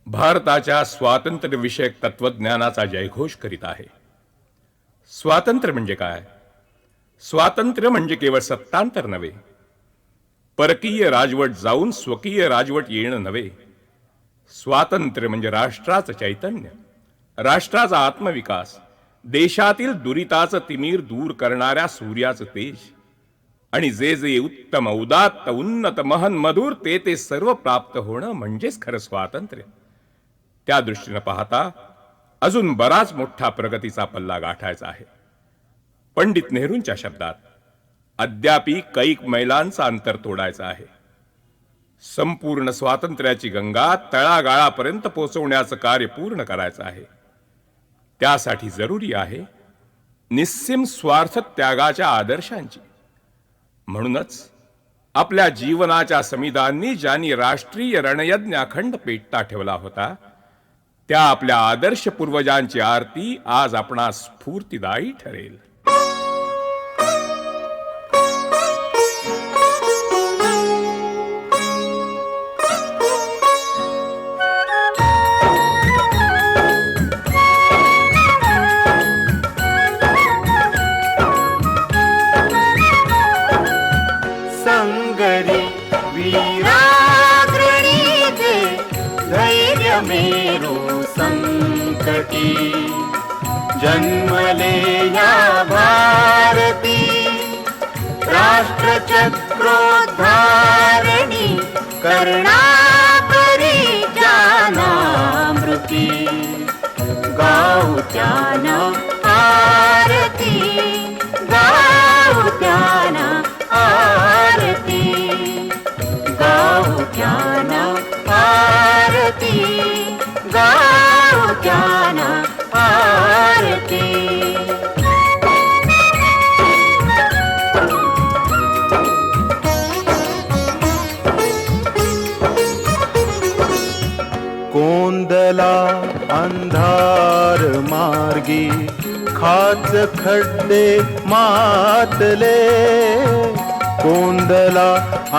[SPEAKER 6] भारताच्या स्वातंत्र्य विषयक तत्वज्ञानाचा जयघोष करीत आहे. स्वातंत्र्य म्हणजे काय? स्वातंत्र्य म्हणजे केवळ सत्तांतर नव्हे, परकीय राजवट जाऊन स्वकीय राजवट येणं नव्हे. स्वातंत्र्य म्हणजे राष्ट्राचं चैतन्य, राष्ट्राचा आत्मविकास, देशातील दुरिताचं तिमीर दूर करणाऱ्या सूर्याचं तेज, आणि जे जे उत्तम उदात्त उन्नत महन मधुर ते ते सर्व प्राप्त होणं म्हणजेच खरं स्वातंत्र्य. त्या दृष्टीनं पाहता अजून बराच मोठा प्रगतीचा पल्ला गाठायचा आहे. पंडित नेहरूंच्या शब्दात अद्यापि कैक मैलांचा अंतर तोडायचं आहे. संपूर्ण स्वातंत्र्याची गंगा तळागाळापर्यंत पोहोचवण्याचं कार्य पूर्ण करायचं आहे. त्यासाठी जरुरी आहे निस्सीम स्वार्थ त्यागाच्या आदर्शांची. म्हणूनच आपल्या जीवनाच्या समिधांनी ज्यांनी राष्ट्रीय रणयज्ञ अखंड पेटता ठेवला होता, त्या आपल्या आदर्श पूर्वजांची आरती आज आपणास स्फूर्तिदायी ठरेल.
[SPEAKER 3] संगरी वीराग्रणी जे धैर्य मेरू संकटी जन्मले या भारती राष्ट्रचक्रोद्धारणी कर्णाकरी जानामृती गाऊ त्याना आरती गाऊ त्याना आरती गाऊ त्याना आरती गाऊ त्याना आरती.
[SPEAKER 7] कोंदला अंधार मार्गी खाच खड्डे मातले कोंदला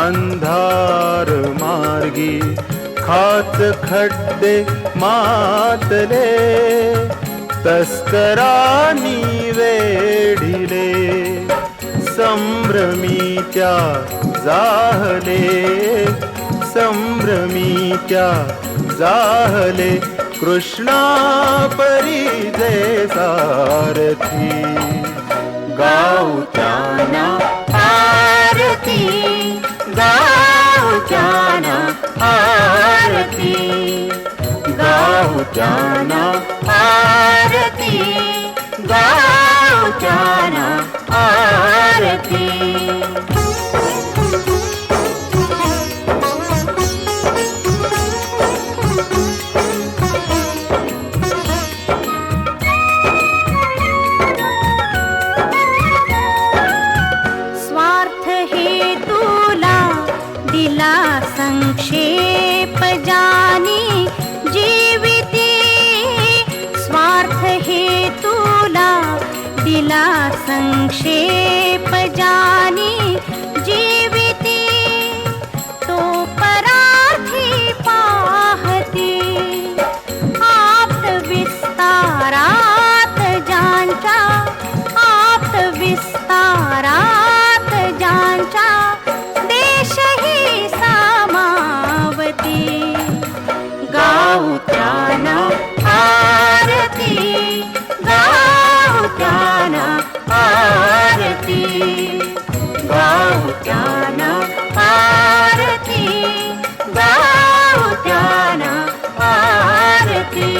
[SPEAKER 7] अंधार मार्गी खाच खड्डे मातले तस्करांनी वेढिले संभ्रमीच्या जाहले संभ्रमीच्या जाहले कृष्णा परिजे सारथी गाऊ त्याना आरती गाऊ त्याना आरती गाऊ त्याना आरती गाऊ त्याना आरती.
[SPEAKER 4] स्वार्थ हेतूला दिला संक्षेप जानी जीविती स्वार्थ हेतूला दिला संक्षेप जानी जीविती तो परार्थी पाहती आप्त विस्तारात ज्यांच्या आप्त विस्तारात ज्यांच्या देशही सामावती गाऊ त्याना आरती गाऊ त्याना आरती गाऊ त्याना आरती गाऊ त्याना आरती.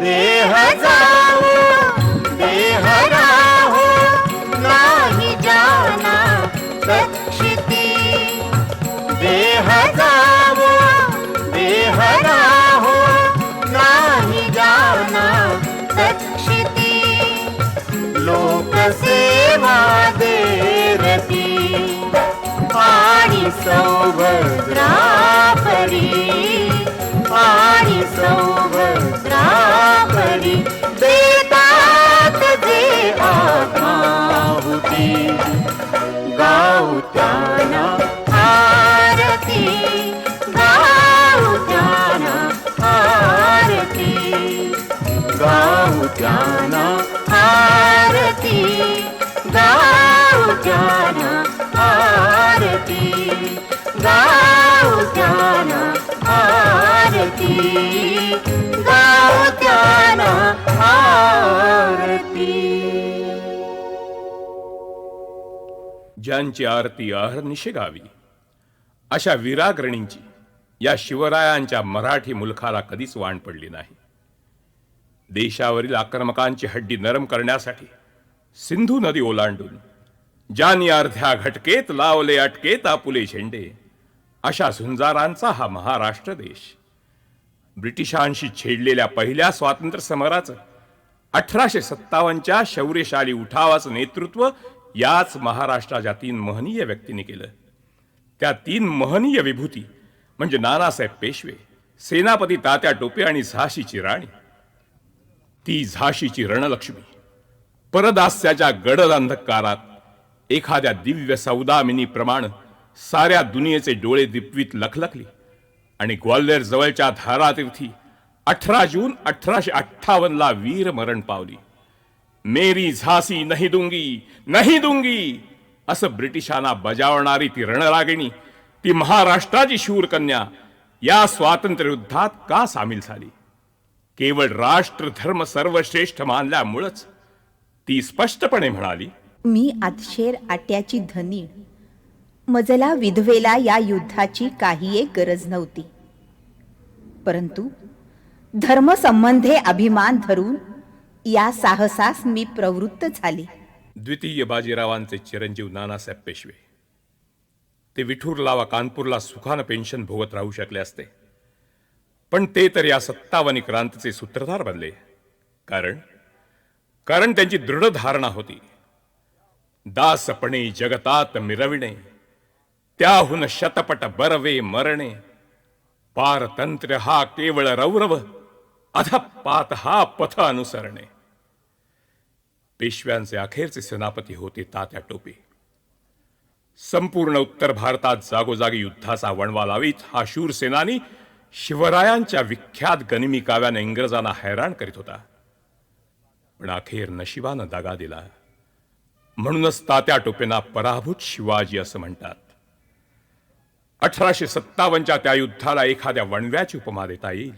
[SPEAKER 3] देह जाओ देह राहो नाही जाना तक्षिती देह जाओ देह राहो नाही जाना तक्षिती लोकसेवा देरती आणि सौभद्रापरी आणि सौभद्रापरी देतात जे आत्माहुती गाऊ त्याना आरती गाऊ त्याना आरती गाऊ त्याना आरती गाऊ त्याना आरती गाऊ त्याना आरती. गाऊ त्यांना आरती.
[SPEAKER 6] ज्यांची आरती अहर्निशी गावी अशा वीराग्रणींची या शिवरायांच्या मराठी मुलखाला कधीच वाण पडली नाही. देशावरील आक्रमकांची हड्डी नरम करण्यासाठी सिंधू नदी ओलांडून ज्यांनी अर्ध्या घटकेत लावले अटकेत आपुले झेंडे, अशा झुंजारांचा हा महाराष्ट्र देश ब्रिटिशांशी छेडलेल्या पहिल्या स्वातंत्र्य समराचं 1857च्या शौर्यशाली उठावाचं नेतृत्व याच महाराष्ट्राच्या 3 महनीय व्यक्तींनी केलं. त्या 3 महनीय विभूती म्हणजे नानासाहेब पेशवे, सेनापती तात्या टोपे आणि झाशीची राणी. ती झाशीची रणलक्ष्मी परदास्याच्या गडद अंधकारात एखाद्या दिव्य सौदामिनीप्रमाणे साऱ्या दुनियेचे डोळे दिपवीत लखलखली आणि ग्वाल्हेर जवळच्या धारातीर्थी 18 जून 1858ला वीर मरण पावली. मेरी झासी नहीं दूंगी असं ब्रिटिशांना बजावणारी ती रणरागिणी, ती महाराष्ट्राची शूरकन्या या स्वातंत्र्य युद्धात का सामील झाली? केवळ राष्ट्र धर्म सर्वश्रेष्ठ मानल्यामुळेच ती स्पष्टपणे म्हणाली,
[SPEAKER 8] मी आतशेर आट्याची धनी, मजला विधवेला या युद्धाची काही एक गरज नव्हती. परंतु धर्मसंबंधे अभिमान धरून या साहसास मी प्रवृत्त झाले.
[SPEAKER 6] द्वितीय बाजीरावांचे चिरंजीव नानासाहेब पेशवे ते विठुरला वा कानपूरला सुखानं पेन्शन भोगत राहू शकले असते, पण ते तर या 57 क्रांतीचे सूत्रधार बनले. कारण त्यांची दृढ धारणा होती, दासपणे जगतात मिरविणे, त्याहून शतपट बरवे मरणे, पारतंत्र्य हा केवळ रौरव, अधपात हा पथ अनुसरणे. पेशव्यांचे अखेरचे सेनापती होते तात्या टोपे. संपूर्ण उत्तर भारतात जागोजागी युद्धाचा वणवा लावीत हा शूर सेनानी शिवरायांच्या विख्यात गनिमी काव्याने इंग्रजांना हैराण करीत होता. पण अखेर नशिबानं दगा दिला. म्हणूनच तात्या टोपेंना पराभूत शिवाजी असं म्हणतात. 1857च्या त्या युद्धाला एखाद्या वणव्याची उपमा देता येईल.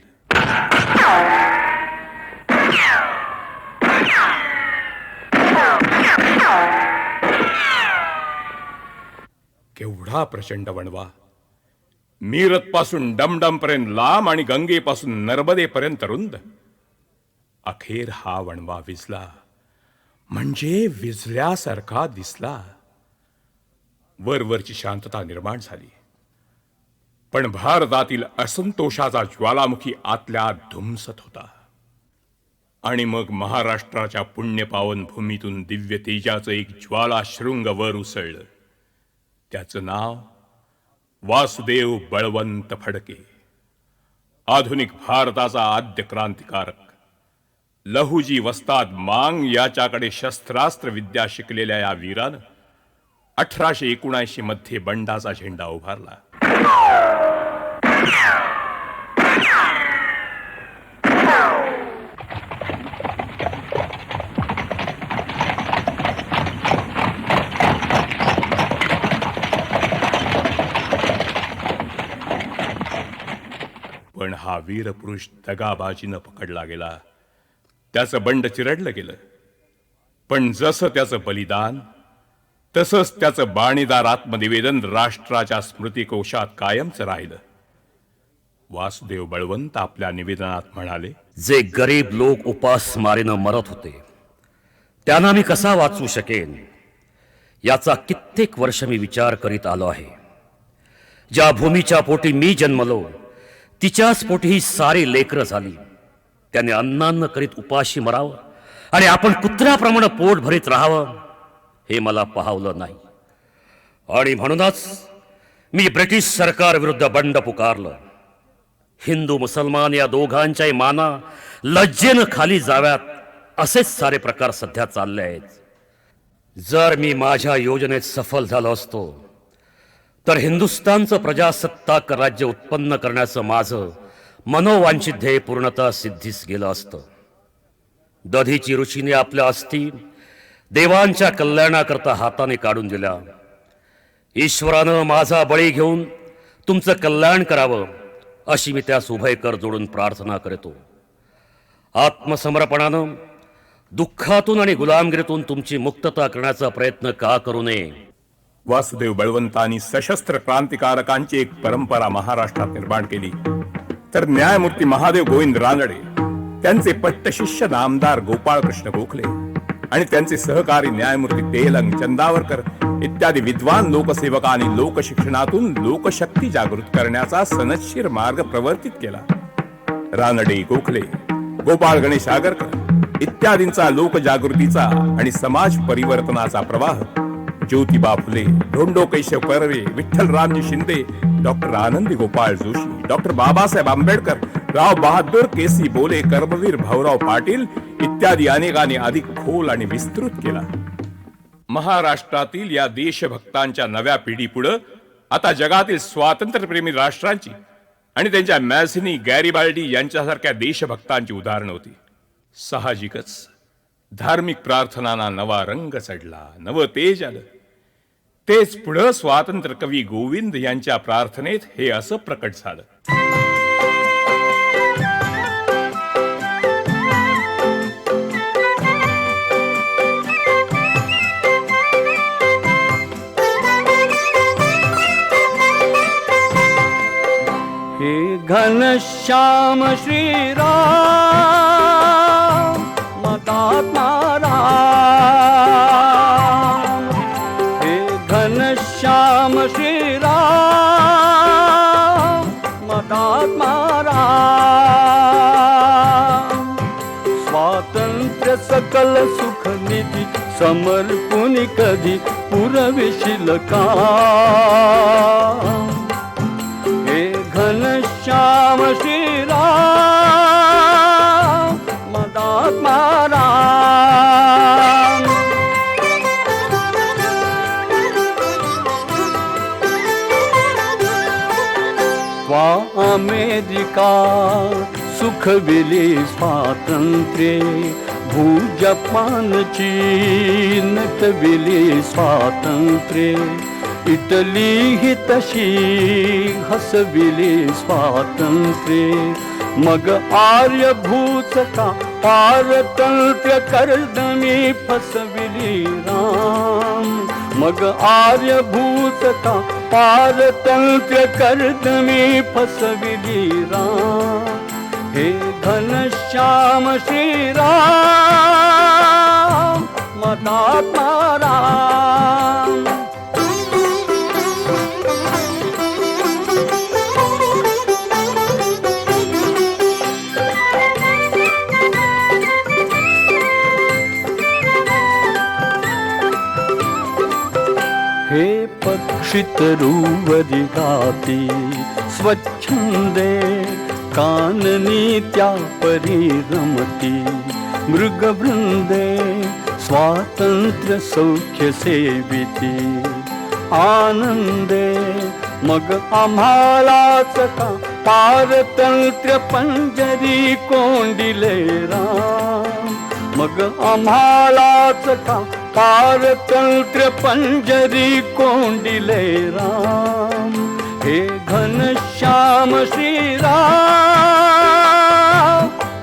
[SPEAKER 6] केवढा प्रचंड वणवा, मीरत पासून डमडम पर्यंत लांब आणि गंगेपासून नर्मदेपर्यंत रुंद. अखेर हा वणवा विजला, म्हणजे विजल्यासारखा दिसला. वरवरची शांतता निर्माण झाली, पण भारतातील असंतोषाचा ज्वालामुखी आतल्या आत धुमसत होता. आणि मग महाराष्ट्राच्या पुण्यपावन भूमीतून दिव्य तेजाचं एक ज्वाला शृंग वर उसळलं. त्याचं नाव वासुदेव बळवंत फडके. आधुनिक भारताचा आद्य क्रांतिकारक. लहुजी वस्ताद मांग याच्याकडे शस्त्रास्त्र विद्या शिकलेल्या या वीरानं 1879 मध्ये बंडाचा झेंडा उभारला. पण हा वीरपुरुष दगाबाजीनं पकडला गेला. त्याचं बंड चिरडलं गेलं. पण जसं त्याचं बलिदान तसंच त्याचं बाणीदार आत्मनिवेदन राष्ट्राच्या स्मृतिकोशात कायमच राहिलं. वासुदेव बळवंत आपल्या निवेदनात म्हणाले,
[SPEAKER 9] जे गरीब लोक उपासमारीनं मरत होते त्यांना मी कसा वाचवू शकेन याचा कित्येक वर्ष मी विचार करीत आलो आहे. ज्या भूमीच्या पोटी मी जन्मलो तिच्याच पोटी ही सारी लेकरं झाली. त्याने अन्नान्न करीत उपाशी मरावं आणि आपण कुत्र्याप्रमाणे पोट भरीत राहावं हे मला पाहावलं नाही. आणि म्हणूनच मी ब्रिटिश सरकार विरुद्ध बंड पुकारलं. हिंदू मुसलमान या दोघांच्याही माना लज्जेनं खाली जाव्यात असेच सारे प्रकार सध्या चालले आहेत. जर मी माझ्या योजनेत सफल झालो असतो तर हिंदुस्थानचं प्रजासत्ताक राज्य उत्पन्न करण्याचं माझं मनोवांछित ध्येय पूर्णतः सिद्धीस गेलं असतं. दधीची ऋषीने आपल्या अस्थी देवांच्या कल्याणाकरता हाताने काढून दिल्या. ईश्वरानं माझा बळी घेऊन तुमचं कल्याण करावं अशी मी त्यास उभयकर जोडून प्रार्थना करतो. आत्मसमर्पणानं दुःखातून आणि गुलामगिरीतून तुमची मुक्तता करण्याचा प्रयत्न का करू नये.
[SPEAKER 6] वासुदेव बळवंतांनी सशस्त्र क्रांतिकारकांची एक परंपरा महाराष्ट्रात निर्माण केली, तर न्यायमूर्ती महादेव गोविंद रानडे, त्यांचे पट्टशिष्य नामदार गोपाळकृष्ण गोखले आणि त्यांचे सहकारी न्यायमूर्ती तेलंग चंदावरकर इत्यादी विद्वान लोकसेवकांनी लोकशिक्षणातून लोकशक्ती जागृत करण्याचा सनदशीर मार्ग प्रवर्तित केला. रानडे, गोखले, गोपाळ गणेश आगरकर इत्यादींचा लोकजागृतीचा आणि समाज परिवर्तनाचा प्रवाह ज्योतिबा फुले, धोंडो केशव कर्वे, विठ्ठलरामजी शिंदे, डॉक्टर आनंदी गोपाळ जोशी, डॉक्टर बाबासाहेब आंबेडकर, राव बहादूर, केसी बोले, कर्मवीर भाऊराव पाटील इत्यादी अनेकांनी अधिक खोल आणि विस्तृत केला. महाराष्ट्रातील या देशभक्तांच्या नव्या पिढीपुढे आता जगातील स्वातंत्र्यप्रेमी राष्ट्रांची आणि त्यांच्या मॅझनी, गॅरिबाल्डी यांच्यासारख्या देशभक्तांची उदाहरणं होती. साहजिकच धार्मिक प्रार्थनांना नवा रंग चढला, नव तेज आलं. तेच पुढं स्वातंत्र्य कवी गोविंद यांच्या प्रार्थनेत हे असं प्रकट झालं.
[SPEAKER 5] हे घनश्याम श्रीराम मतात्मा राम, हे घनश्याम श्रीराम मतात्मा राम. स्वातंत्र्य सकल सुख निधी समर्पुनी कधी पुरविशील का. घनश्याम श्रीराम मदात्मा राम. त्वा अमेरिका सुखविले स्वातंत्र्ये, भूजपान चीन नटविले स्वातंत्र्ये, इटली ही तशी हसविली स्वातंत्र्ये. मग आर्यभूत का पारतंत्र्य कर्दमी फसविली राम. मग आर्यभूत का पारतंत्र्य कर्दमी फसविली राम. हे घनश्याम श्रीराम मतात्मा राम. हे पक्षितरुवरी गाती स्वच्छंदे, काननी त्या परी रमती. मृगवृंदे स्वातंत्र्य सौख्य सेविती. आनंदे मग आम्हालाच का पारतंत्र्य पंजरी कोंडिले राम. मग आम्हालाच का पारतंत्र्य पंजरी कोंडिले राम. हे घनश्याम श्रीराम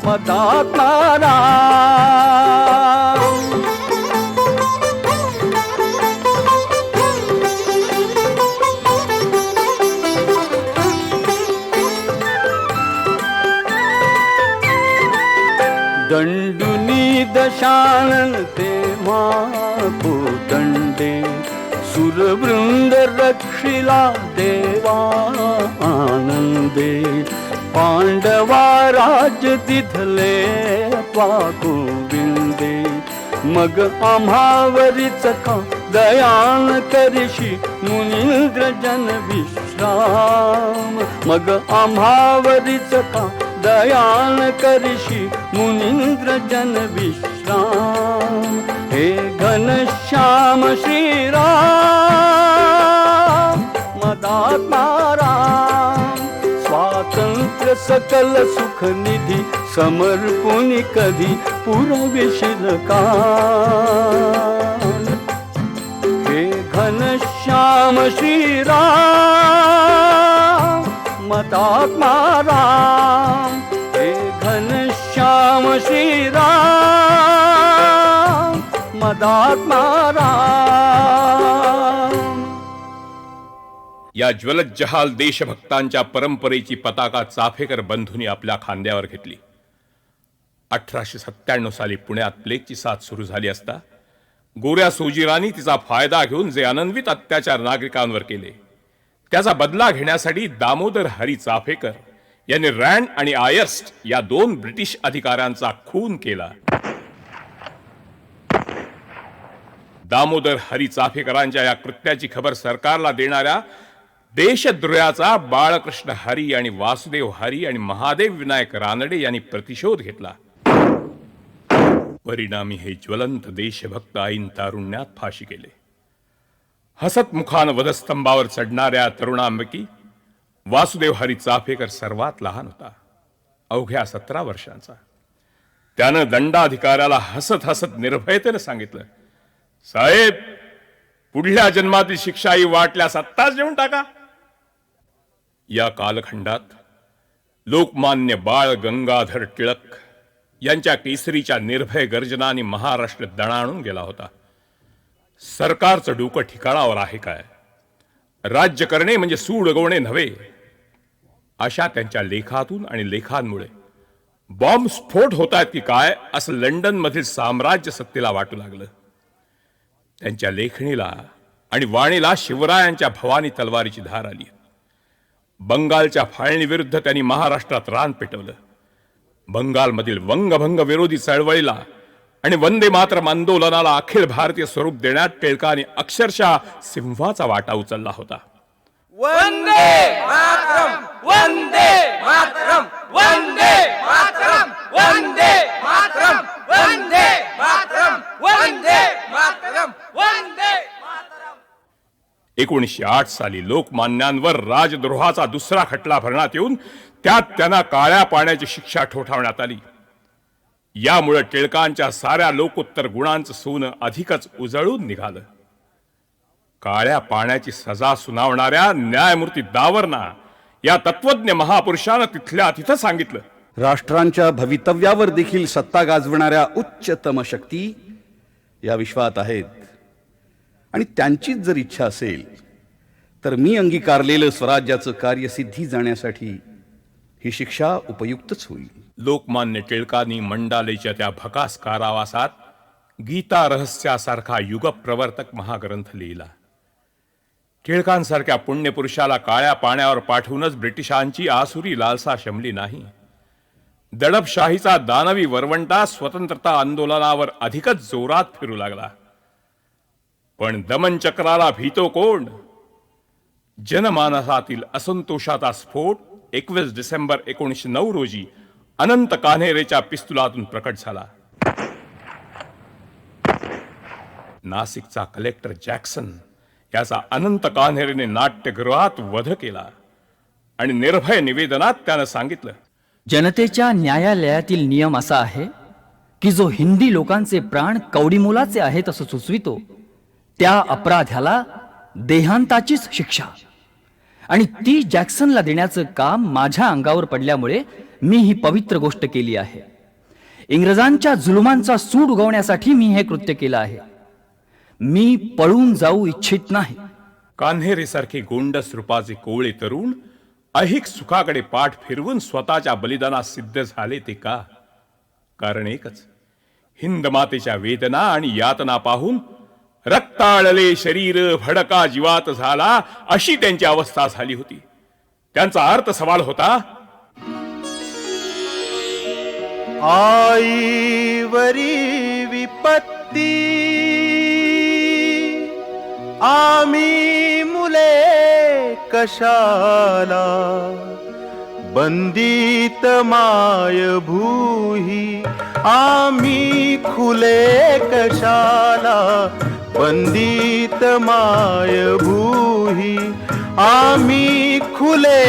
[SPEAKER 5] मदात्मा राम. दंडुनी दशानन ते माको दंडे, सुरवृंद रक्षिला देवा आनंदे. पांडवा राज तिथले पाको विंदे. मग आम्हावरीच का दयान करिशी मुनींद्र जन विश्राम. मग आम्हावरीच का दयान करिशी मुनींद्र जन विश्राम. हे घनश्याम श्रीराम मदात्मा राम. स्वातंत्र्य सकल सुख निधी समर्पुनी कधी पुरविशील का. हे घनश्याम श्रीराम मदात्मा राम, हे घनश्याम श्रीराम, मदात्मा राम.
[SPEAKER 6] या ज्वलत जहाल देशभक्तांच्या परंपरेची पताका चाफेकर बंधूंनी आपल्या खांद्यावर घेतली. 1897 साली पुण्यात प्लेगची साथ सुरू झाली असता गोऱ्या सोजीरांनी तिचा फायदा घेऊन जे अनन्वित अत्याचार नागरिकांवर केले त्याचा बदला घेण्यासाठी दामोदर हरी चाफेकर यांनी रँड आणि आयर्स्ट या 2 ब्रिटिश अधिकाऱ्यांचा खून केला. दामोदर हरी चाफेकरांच्या या कृत्याची खबर सरकारला देणाऱ्या देशद्रोहाचा बाळकृष्ण हरी आणि वासुदेव हरी आणि महादेव विनायक रानडे यांनी प्रतिशोध घेतला. परिणामी हे ज्वलंत देशभक्त ऐन तारुण्यात फाशी गेले. हसतमुखान वधस्तंभावर चढणाऱ्या तरुणांपैकी वासुदेव हरी चाफेकर सर्वात लहान होता, अवघ्या 17 वर्षांचा. त्यानं दंडाधिकाऱ्याला हसत हसत निर्भयतेने सांगितलं, साहेब, पुढल्या जन्मातील शिक्षाही वाटल्यास आत्ताच देऊन टाका. या कालखंडात लोकमान्य बाळ गंगाधर टिळक यांच्या केसरीच्या निर्भय गर्जनाने महाराष्ट्र दणाणून गेला होता. सरकारचं डोकं ठिकाणावर आहे काय, राज्य करणे म्हणजे सूड उगवणे नव्हे, अशा त्यांच्या लेखातून आणि लेखांमुळे बॉम्बस्फोट होतायत की काय असं लंडनमधील साम्राज्य सत्तेला वाटू लागलं. त्यांच्या लेखणीला आणि वाणीला शिवरायांच्या भवानी तलवारीची धार आली. बंगालच्या फाळणीविरुद्ध त्यांनी महाराष्ट्रात रान पेटवलं. बंगालमधील वंगभंग विरोधी चळवळीला आणि वंदे मातरम आंदोलनाला अखिल भारतीय स्वरूप देण्यात टिळकाने अक्षरशः सिंहाचा वाटा उचलला होता.
[SPEAKER 3] वंदे मातरम, वंदे मातरम, वंदे मातरम, वंदे मातरम, वंदे मातरम, वंदे मातरम, वंदे मातरम.
[SPEAKER 6] 1908 साली लोकमान्यांवर राजद्रोहाचा दुसरा खटला भरण्यात येऊन त्यात त्यांना काळ्या पाण्याची शिक्षा ठोठावण्यात आली. यामुळे टिळकांच्या साऱ्या लोकोत्तर गुणांचं सोनं अधिकच उजळून निघालं. काळ्या पाण्याची सजा सुनावणाऱ्या न्यायमूर्ती दावरना या तत्वज्ञ महापुरुषानं तिथल्या तिथं सांगितलं,
[SPEAKER 10] राष्ट्रांच्या भवितव्यावर देखील सत्ता गाजवणाऱ्या उच्चतम शक्ती या विश्वात आहेत आणि त्यांचीच जर इच्छा असेल तर मी अंगीकारलेलं स्वराज्याचं कार्य सिद्धी जाण्यासाठी ही शिक्षा उपयुक्तच होईल.
[SPEAKER 6] लोकमान्य टिळकांनी मंडालेच्या त्या भकास कारावासात गीता रहस्यासारखा युगप्रवर्तक महाग्रंथ लिहिला. टिळकांसारख्या पुण्यपुरुषाला काळ्या पाण्यावर पाठवूनच ब्रिटिशांची आसुरी लालसा शमली नाही. दडपशाहीचा दानवी वरवंटा स्वतंत्रता आंदोलनावर अधिकच जोरात फिरू लागला. पण दमनचक्राला भीतो कोण? जनमानसातील असंतोषाचा स्फोट 21 डिसेंबर 1909 रोजी अनंत कान्हेरेच्या पिस्तुलातून प्रकट झाला. नाशिकचा कलेक्टर जॅक्सन याचा अनंत कान्हेरेने नाट्यगृहात वध केला आणि निर्भय निवेदनात त्यानं सांगितलं,
[SPEAKER 11] जनतेच्या न्यायालयातील नियम असा आहे की जो हिंदी लोकांचे प्राण कवडीमोलाचे आहेत असं सुचवितो त्या अपराध्याला देहांताचीच शिक्षा, आणि ती जॅक्सनला देण्याचं काम माझ्या अंगावर पडल्यामुळे मी ही पवित्र गोष्ट केली आहे. इंग्रजांच्या जुलुमांचा सूड उगवण्यासाठी मी हे कृत्य केलं आहे. मी पळून जाऊ इच्छित नाही.
[SPEAKER 6] कान्हेरेसारखे गोंडस रूपाचे कोवळे तरुण अहिक सुखाकडे पाठ फिरवून स्वतःच्या बलिदानात सिद्ध झाले ते का? कारण एकच, हिंद मातेच्या वेदना आणि यातना पाहून रक्ताळले शरीर भडका जीवात झाला अशी त्यांची अवस्था झाली होती. त्यांचा अर्थ सवाल होता,
[SPEAKER 7] आईवरी विपत्ती आम्ही मुले कशाला, बंदित माय भूही आम्ही खुले कशाला, बंदित माय भूही आम्ही खुले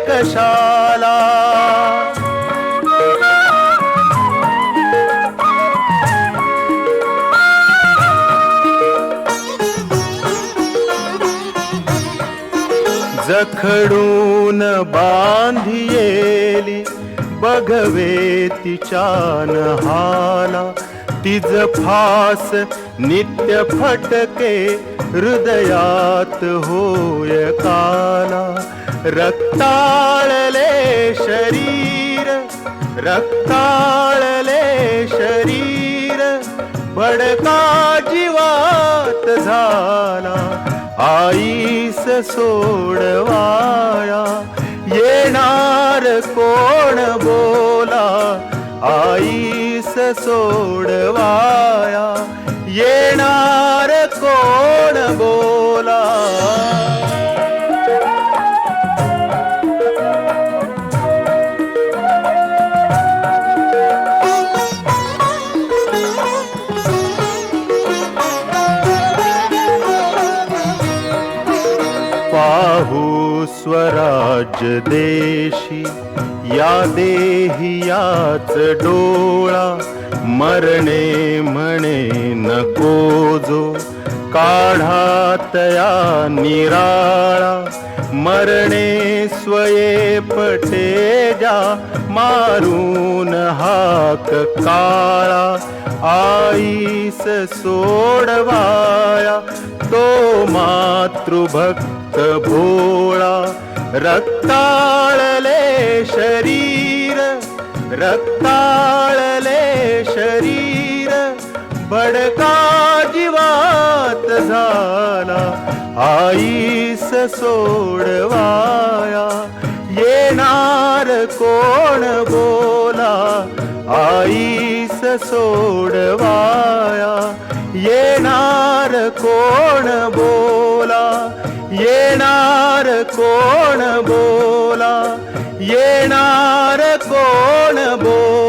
[SPEAKER 7] कशाला. जखडून ऊन बांधियेली बघवे तिच्यान हाला तिज फास नित्य फटके हृदयात होय काला रक्ताळले शरीर रक्ताळले शरीर भडका जीवात झाला आईस सोडवाया येणार कोण बोला आईस सोडवाया येणार कोण बोला पाहू स्वराज्य देशी या देहियाच डोळा मरणे म्हणे नको जो काढा तया निराळा मरणे स्वये पटेजा मारून हाक काळा आईस सोडवाया तो मातृभक्त भोळा रक्ताळले शरीर रक्ताळले शरीर बडका जीवात झाला आईस सोडवाया येणार कोण बोला आईस सोडवाया येणार कोण बोला येणार कोण बोला येणार कोण बोला